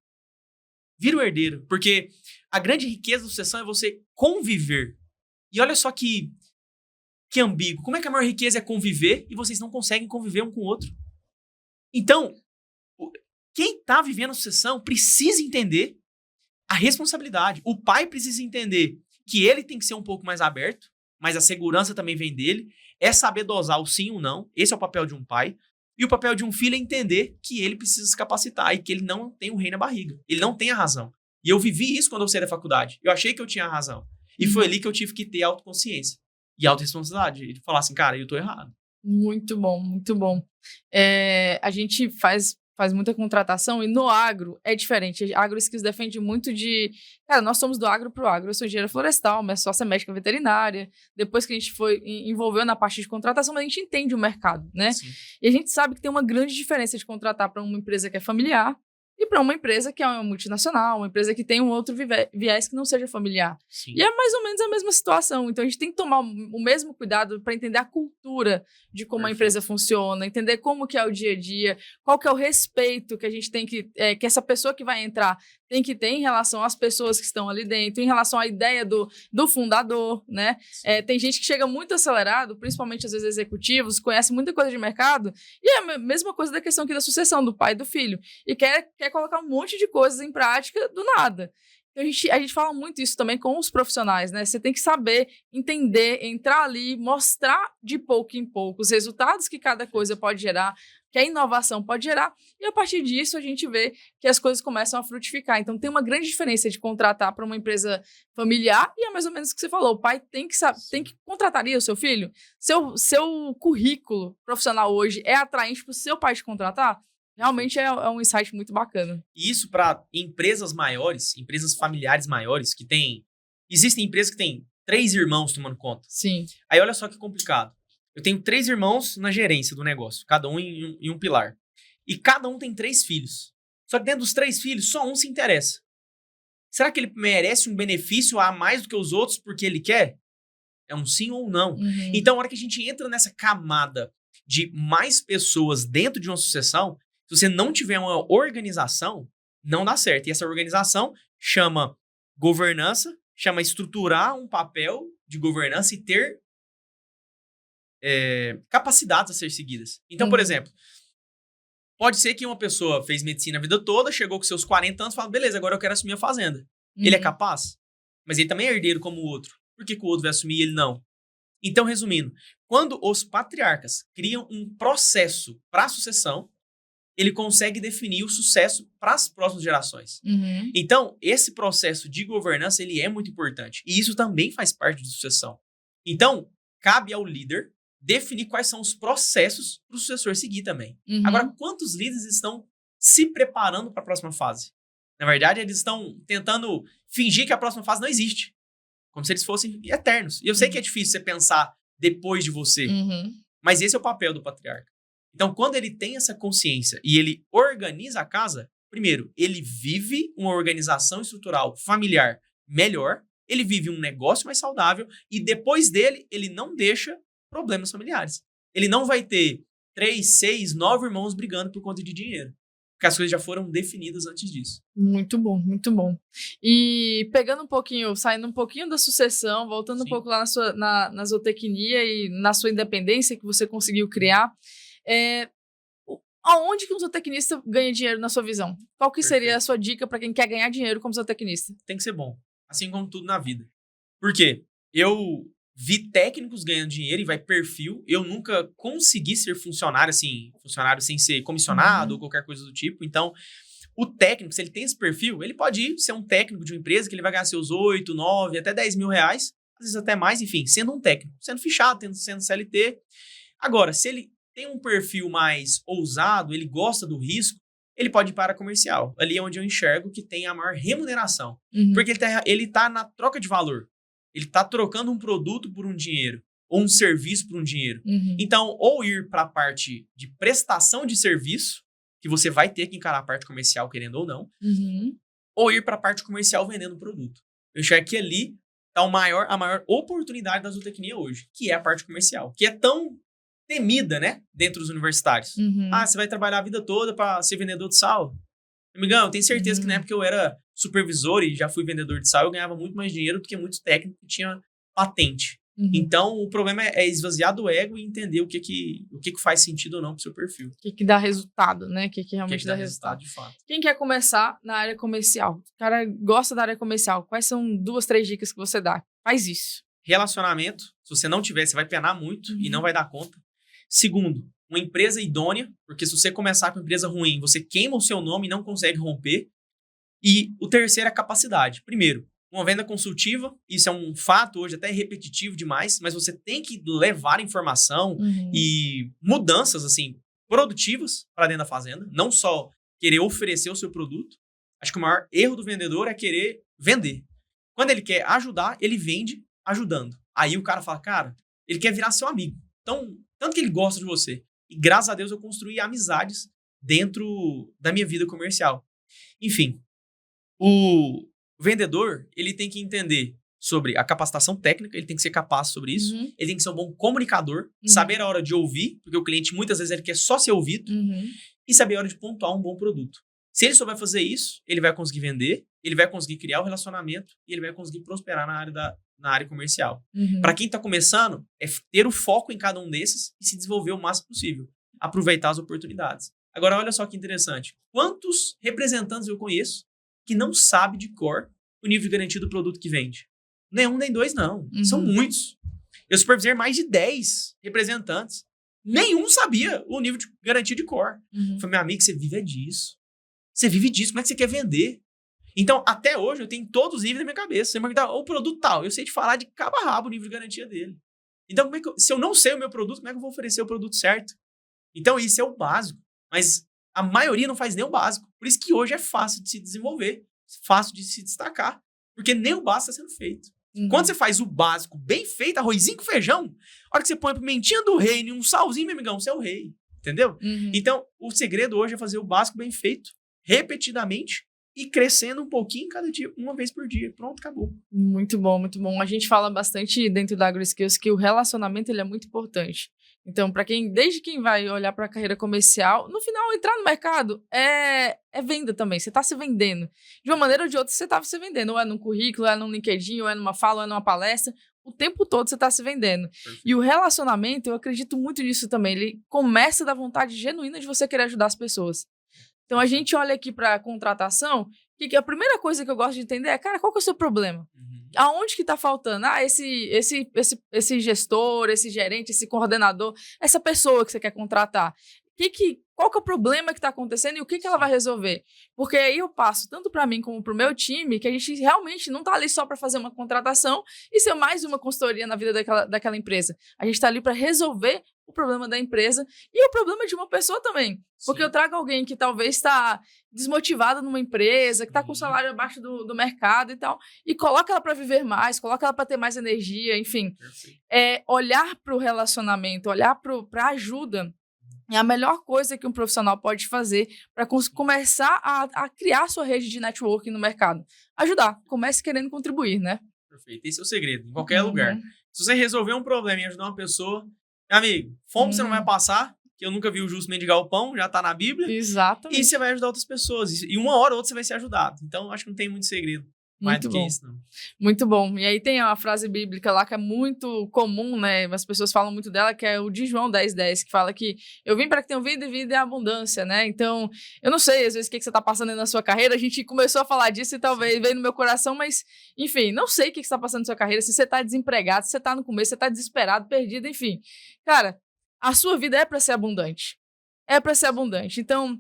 Vira um herdeiro. Porque a grande riqueza da sucessão é você conviver. E olha só que ambíguo. Como é que a maior riqueza é conviver e vocês não conseguem conviver um com o outro? Então, quem está vivendo a sucessão precisa entender a responsabilidade. O pai precisa entender que ele tem que ser um pouco mais aberto, mas a segurança também vem dele. É saber dosar o sim ou não. Esse é o papel de um pai. E o papel de um filho é entender que ele precisa se capacitar e que ele não tem o rei na barriga. Ele não tem a razão. E eu vivi isso quando eu saí da faculdade. Eu achei que eu tinha a razão. E foi ali que eu tive que ter autoconsciência e autorresponsabilidade. E falar assim, cara, eu tô errado. Muito bom, muito bom. A gente faz muita contratação e no agro é diferente. A AgroSkills defende muito de... Cara, nós somos do agro pro agro. Eu sou engenheira florestal, minha sócia médica veterinária. Depois que a gente envolveu na parte de contratação, mas a gente entende o mercado, né? Sim. E a gente sabe que tem uma grande diferença de contratar para uma empresa que é familiar e para uma empresa que é uma multinacional, uma empresa que tem um outro viés que não seja familiar. Sim. E é mais ou menos a mesma situação. Então, a gente tem que tomar o mesmo cuidado para entender a cultura de como a empresa funciona, entender como que é o dia a dia, qual que é o respeito que a gente tem que essa pessoa que vai entrar tem que ter em relação às pessoas que estão ali dentro, em relação à ideia do fundador, né? Tem gente que chega muito acelerado, principalmente às vezes executivos, conhece muita coisa de mercado, e é a mesma coisa da questão aqui da sucessão do pai e do filho, e quer colocar um monte de coisas em prática do nada. Então, a gente fala muito isso também com os profissionais, né? Você tem que saber, entender, entrar ali, mostrar de pouco em pouco os resultados que cada coisa pode gerar, que a inovação pode gerar, e a partir disso a gente vê que as coisas começam a frutificar. Então tem uma grande diferença de contratar para uma empresa familiar, e é mais ou menos o que você falou, o pai tem que contrataria o seu filho? Seu currículo profissional hoje é atraente para o seu pai te contratar? Realmente é um insight muito bacana. E isso para empresas maiores, empresas familiares maiores, que tem... Existem empresas que têm 3 irmãos tomando conta. Sim. Aí olha só que complicado. Eu tenho 3 irmãos na gerência do negócio, cada um em um pilar. E cada um tem 3 filhos. Só que dentro dos 3 filhos, só um se interessa. Será que ele merece um benefício a mais do que os outros porque ele quer? É um sim ou não. Uhum. Então, a hora que a gente entra nessa camada de mais pessoas dentro de uma sucessão, se você não tiver uma organização, não dá certo. E essa organização chama governança, chama estruturar um papel de governança e ter capacidades a ser seguidas. Então, por exemplo, pode ser que uma pessoa fez medicina a vida toda, chegou com seus 40 anos e fala, beleza, agora eu quero assumir a fazenda. Ele é capaz? Mas ele também é herdeiro como o outro. Por que o outro vai assumir e ele não? Então, resumindo, quando os patriarcas criam um processo para a sucessão, ele consegue definir o sucesso para as próximas gerações. Uhum. Então, esse processo de governança, ele é muito importante. E isso também faz parte da sucessão. Então, cabe ao líder definir quais são os processos para o sucessor seguir também. Uhum. Agora, quantos líderes estão se preparando para a próxima fase? Na verdade, eles estão tentando fingir que a próxima fase não existe. Como se eles fossem eternos. E eu sei que é difícil você pensar depois de você. Uhum. Mas esse é o papel do patriarca. Então, quando ele tem essa consciência e ele organiza a casa, primeiro, ele vive uma organização estrutural familiar melhor, ele vive um negócio mais saudável e depois dele, ele não deixa problemas familiares. Ele não vai ter 3, 6, 9 irmãos brigando por conta de dinheiro. porque as coisas já foram definidas antes disso. Muito bom, muito bom. E pegando um pouquinho, saindo um pouquinho da sucessão, voltando um pouco lá na zootecnia e na sua independência que você conseguiu criar, aonde que um zootecnista ganha dinheiro na sua visão? Qual que seria a sua dica para quem quer ganhar dinheiro como zootecnista? Tem que ser bom, assim como tudo na vida. Por quê? Eu vi técnicos ganhando dinheiro e vai perfil. Eu nunca consegui ser funcionário sem ser comissionado ou qualquer coisa do tipo. Então, o técnico, se ele tem esse perfil, ele pode ir ser um técnico de uma empresa que ele vai ganhar seus 8, 9, até 10 mil reais, às vezes até mais, enfim, sendo um técnico, sendo fichado, sendo CLT. Agora, se ele tem um perfil mais ousado, ele gosta do risco, ele pode ir para a comercial. Ali é onde eu enxergo que tem a maior remuneração. Porque ele tá na troca de valor. Ele está trocando um produto por um dinheiro, ou um serviço por um dinheiro. Então, ou ir para a parte de prestação de serviço, que você vai ter que encarar a parte comercial, querendo ou não, ou ir para a parte comercial vendendo produto. Eu enxergo que ali está a maior oportunidade da zootecnia hoje, que é a parte comercial, que é tão temida, né, dentro dos universitários. Você vai trabalhar a vida toda para ser vendedor de sal? Amigão, eu tenho certeza que na época eu era supervisor e já fui vendedor de sal, eu ganhava muito mais dinheiro do que muito técnico que tinha patente. Então, o problema é esvaziar do ego e entender o que faz sentido ou não pro seu perfil. O que dá resultado, né? O que realmente dá resultado. De fato. Quem quer começar na área comercial? O cara gosta da área comercial. Quais são 2, 3 dicas que você dá? Faz isso. Relacionamento. Se você não tiver, você vai penar muito e não vai dar conta. Segundo, uma empresa idônea, porque se você começar com uma empresa ruim, você queima o seu nome e não consegue romper. E o terceiro é a capacidade. Primeiro, uma venda consultiva, isso é um fato hoje até repetitivo demais, mas você tem que levar informação e mudanças assim produtivas para dentro da fazenda, não só querer oferecer o seu produto. Acho que o maior erro do vendedor é querer vender. Quando ele quer ajudar, ele vende ajudando. Aí o cara fala, cara, ele quer virar seu amigo. Então, tanto que ele gosta de você. E graças a Deus eu construí amizades dentro da minha vida comercial. Enfim, o vendedor, ele tem que entender sobre a capacitação técnica, ele tem que ser capaz sobre isso, ele tem que ser um bom comunicador, saber a hora de ouvir, porque o cliente muitas vezes ele quer só ser ouvido, e saber a hora de pontuar um bom produto. Se ele souber fazer isso, ele vai conseguir vender, ele vai conseguir criar um relacionamento e ele vai conseguir prosperar na área comercial. Para quem está começando, é ter o foco em cada um desses e se desenvolver o máximo possível, aproveitar as oportunidades. Agora, olha só que interessante. Quantos representantes eu conheço que não sabe de cor o nível de garantia do produto que vende? Nenhum, nem dois, não. São muitos. Eu supervisei mais de 10 representantes. Nenhum sabia o nível de garantia de cor. Falei, meu amigo, você vive disso. Você vive disso. Como é que você quer vender? Então, até hoje, eu tenho todos os níveis na minha cabeça. Você me perguntar, o produto tal, eu sei te falar de cabo a rabo o nível de garantia dele. Então, como é que se eu não sei o meu produto, como é que eu vou oferecer o produto certo? Então, isso é o básico. Mas a maioria não faz nem o básico. Por isso que hoje é fácil de se desenvolver, fácil de se destacar, porque nem o básico está sendo feito. Quando você faz o básico bem feito, arrozinho com feijão, a hora que você põe a pimentinha do reino e um salzinho, meu amigão, você é o rei. Entendeu? Então, o segredo hoje é fazer o básico bem feito, repetidamente, e crescendo um pouquinho cada dia, uma vez por dia. Pronto, acabou. Muito bom, muito bom. A gente fala bastante dentro da AgroSkills que o relacionamento ele é muito importante. Então, para desde quem vai olhar para a carreira comercial, no final, entrar no mercado é venda também. Você está se vendendo. De uma maneira ou de outra, você está se vendendo. Ou é num currículo, ou é num LinkedIn, ou é numa fala, ou é numa palestra. O tempo todo você está se vendendo. Perfeito. E o relacionamento, eu acredito muito nisso também. Ele começa da vontade genuína de você querer ajudar as pessoas. Então, a gente olha aqui para a contratação, que a primeira coisa que eu gosto de entender é, cara, qual que é o seu problema? Aonde que tá faltando? Esse gestor, esse gerente, esse coordenador, essa pessoa que você quer contratar. Qual que é o problema que está acontecendo e o que ela vai resolver? Porque aí eu passo tanto para mim como para o meu time que a gente realmente não está ali só para fazer uma contratação e ser mais uma consultoria na vida daquela empresa. A gente está ali para resolver o problema da empresa e o problema de uma pessoa também. Porque eu trago alguém que talvez está desmotivada numa empresa, que está com o salário abaixo do mercado e tal, e coloca ela para viver mais, coloca ela para ter mais energia, enfim. Olhar para o relacionamento, olhar para a ajuda é a melhor coisa que um profissional pode fazer para começar a criar sua rede de networking no mercado. Ajudar. Comece querendo contribuir, né? Perfeito. Esse é o segredo, em qualquer lugar. Se você resolver um problema e ajudar uma pessoa, meu amigo, fome você não vai passar que eu nunca vi o justo mendigar o pão, já tá na Bíblia. Exatamente. E você vai ajudar outras pessoas. E uma hora ou outra você vai ser ajudado. Então, acho que não tem muito segredo. Mais do que isso, não. Muito bom. E aí tem uma frase bíblica lá que é muito comum, né? As pessoas falam muito dela, que é o de João 10:10, que fala que eu vim para que tenham vida e vida em abundância, né? Então, eu não sei, às vezes, o que você tá passando aí na sua carreira. A gente começou a falar disso e talvez veio no meu coração, mas, enfim, não sei o que você tá passando na sua carreira. Se você tá desempregado, se você tá no começo, se você tá desesperado, perdido, enfim. Cara, a sua vida é para ser abundante. É para ser abundante. Então,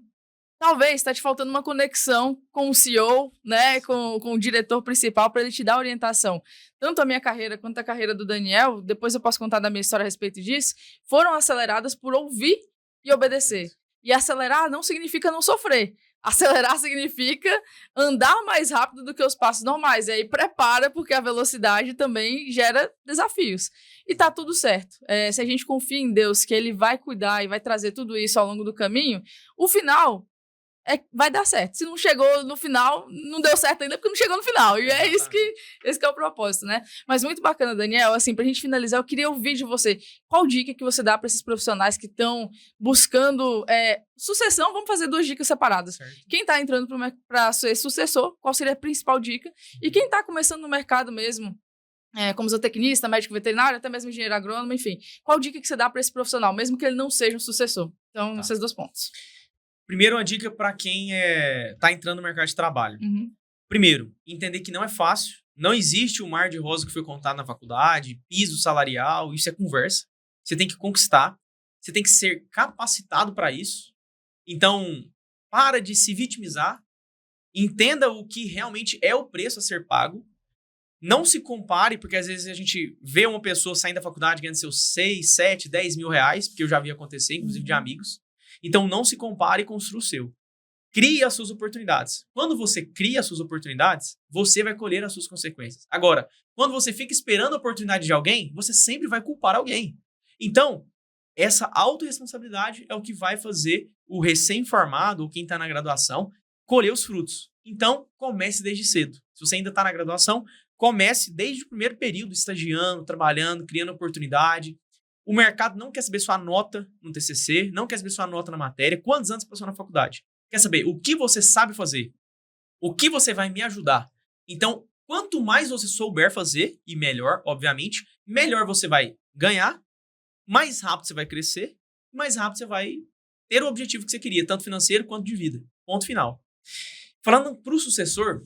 talvez está te faltando uma conexão com o CEO, né, com o diretor principal, para ele te dar orientação. Tanto a minha carreira quanto a carreira do Daniel, depois eu posso contar da minha história a respeito disso, foram aceleradas por ouvir e obedecer. E acelerar não significa não sofrer. Acelerar significa andar mais rápido do que os passos normais. E aí prepara, porque a velocidade também gera desafios. E tá tudo certo. Se a gente confia em Deus, que Ele vai cuidar e vai trazer tudo isso ao longo do caminho, o final vai dar certo. Se não chegou no final, não deu certo ainda porque não chegou no final. E é isso esse que é o propósito, né? Mas muito bacana, Daniel. Assim, pra gente finalizar, eu queria ouvir de você. Qual dica que você dá para esses profissionais que estão buscando sucessão? Vamos fazer 2 dicas separadas. Certo. Quem tá entrando para ser sucessor, qual seria a principal dica? E quem tá começando no mercado mesmo, como zootecnista, médico veterinário, até mesmo engenheiro agrônomo, enfim. Qual dica que você dá para esse profissional, mesmo que ele não seja um sucessor? Então, esses 2 pontos. Primeiro, uma dica para quem tá entrando no mercado de trabalho. Uhum. Primeiro, entender que não é fácil. Não existe o mar de rosa que foi contado na faculdade, piso salarial, isso é conversa. Você tem que conquistar. Você tem que ser capacitado para isso. Então, para de se vitimizar. Entenda o que realmente é o preço a ser pago. Não se compare, porque às vezes a gente vê uma pessoa saindo da faculdade ganhando seus 6, 7, 10 mil reais, porque eu já vi acontecer, inclusive de amigos. Então, não se compare e construa o seu. Crie as suas oportunidades. Quando você cria as suas oportunidades, você vai colher as suas consequências. Agora, quando você fica esperando a oportunidade de alguém, você sempre vai culpar alguém. Então, essa autorresponsabilidade é o que vai fazer o recém-formado, ou quem está na graduação, colher os frutos. Então, comece desde cedo. Se você ainda está na graduação, comece desde o primeiro período, estagiando, trabalhando, criando oportunidade. O mercado não quer saber sua nota no TCC, não quer saber sua nota na matéria, quantos anos você passou na faculdade. Quer saber o que você sabe fazer, o que você vai me ajudar. Então, quanto mais você souber fazer, e melhor, obviamente, melhor você vai ganhar, mais rápido você vai crescer, mais rápido você vai ter o objetivo que você queria, tanto financeiro quanto de vida. Ponto final. Falando para o sucessor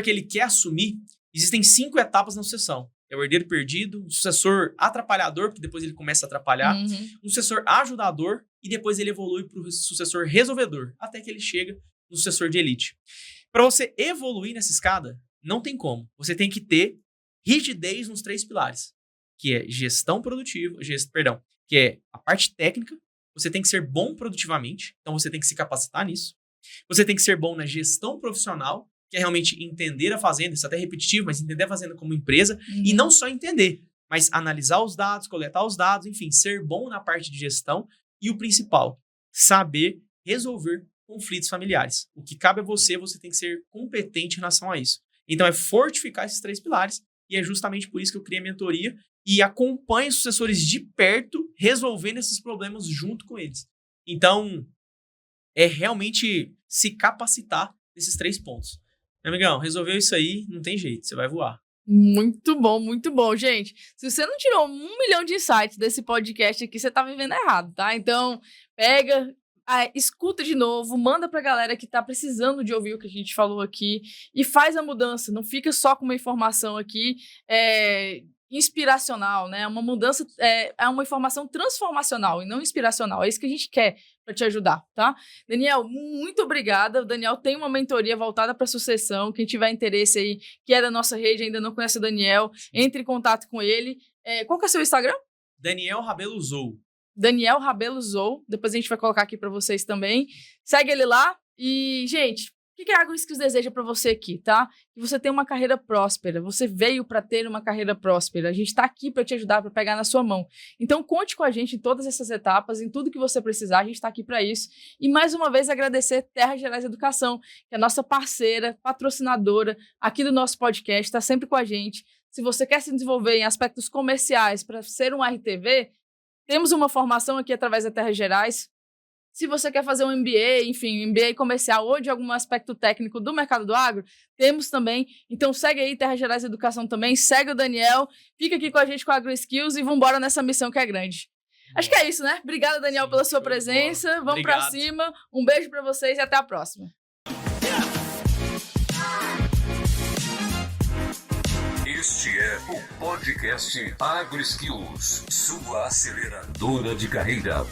que ele quer assumir, existem 5 etapas na sucessão. É o herdeiro perdido, um sucessor atrapalhador, porque depois ele começa a atrapalhar, um sucessor ajudador, e depois ele evolui para o sucessor resolvedor, até que ele chega no sucessor de elite. Para você evoluir nessa escada, não tem como. Você tem que ter rigidez nos 3 pilares, que é gestão produtiva, que é a parte técnica. Você tem que ser bom produtivamente, então você tem que se capacitar nisso. Você tem que ser bom na gestão profissional, que é realmente entender a fazenda, isso é até repetitivo, mas entender a fazenda como empresa, e não só entender, mas analisar os dados, coletar os dados, enfim, ser bom na parte de gestão, e o principal, saber resolver conflitos familiares. O que cabe a você, você tem que ser competente em relação a isso. Então, é fortificar esses 3 pilares, e é justamente por isso que eu criei a mentoria, e acompanho os sucessores de perto, resolvendo esses problemas junto com eles. Então, é realmente se capacitar nesses 3 pontos. Meu amigão, resolveu isso aí, não tem jeito, você vai voar. Muito bom, gente. Se você não tirou 1 milhão de insights desse podcast aqui, você tá vivendo errado, tá? Então, pega, escuta de novo, manda pra galera que tá precisando de ouvir o que a gente falou aqui e faz a mudança. Não fica só com uma informação aqui inspiracional, né? Uma mudança é uma informação transformacional e não inspiracional. É isso que a gente quer para te ajudar, tá? Daniel, muito obrigada. O Daniel tem uma mentoria voltada para sucessão. Quem tiver interesse aí, que é da nossa rede, ainda não conhece o Daniel, entre em contato com ele. Qual que é o seu Instagram? Daniel Rabelo Zou. Daniel Rabelo Zou. Depois a gente vai colocar aqui para vocês também. Segue ele lá. E, gente, o que a AgroSkills deseja para você aqui, tá? Que você tenha uma carreira próspera. Você veio para ter uma carreira próspera. A gente está aqui para te ajudar, para pegar na sua mão. Então, conte com a gente em todas essas etapas, em tudo que você precisar. A gente está aqui para isso. E, mais uma vez, agradecer Terra Gerais Educação, que é a nossa parceira, patrocinadora aqui do nosso podcast, está sempre com a gente. Se você quer se desenvolver em aspectos comerciais para ser um RTV, Temos uma formação aqui através da Terras Gerais. Se você quer fazer um MBA, enfim, MBA comercial ou de algum aspecto técnico do mercado do agro, temos também. Então segue aí Terras Gerais Educação também, segue o Daniel, fica aqui com a gente com a AgroSkills e vamos embora nessa missão que é grande. Acho que é isso, né? Obrigada, Daniel, pela sua presença. Vamos pra cima. Um beijo pra vocês e até a próxima. Este é o podcast AgroSkills, sua aceleradora de carreira.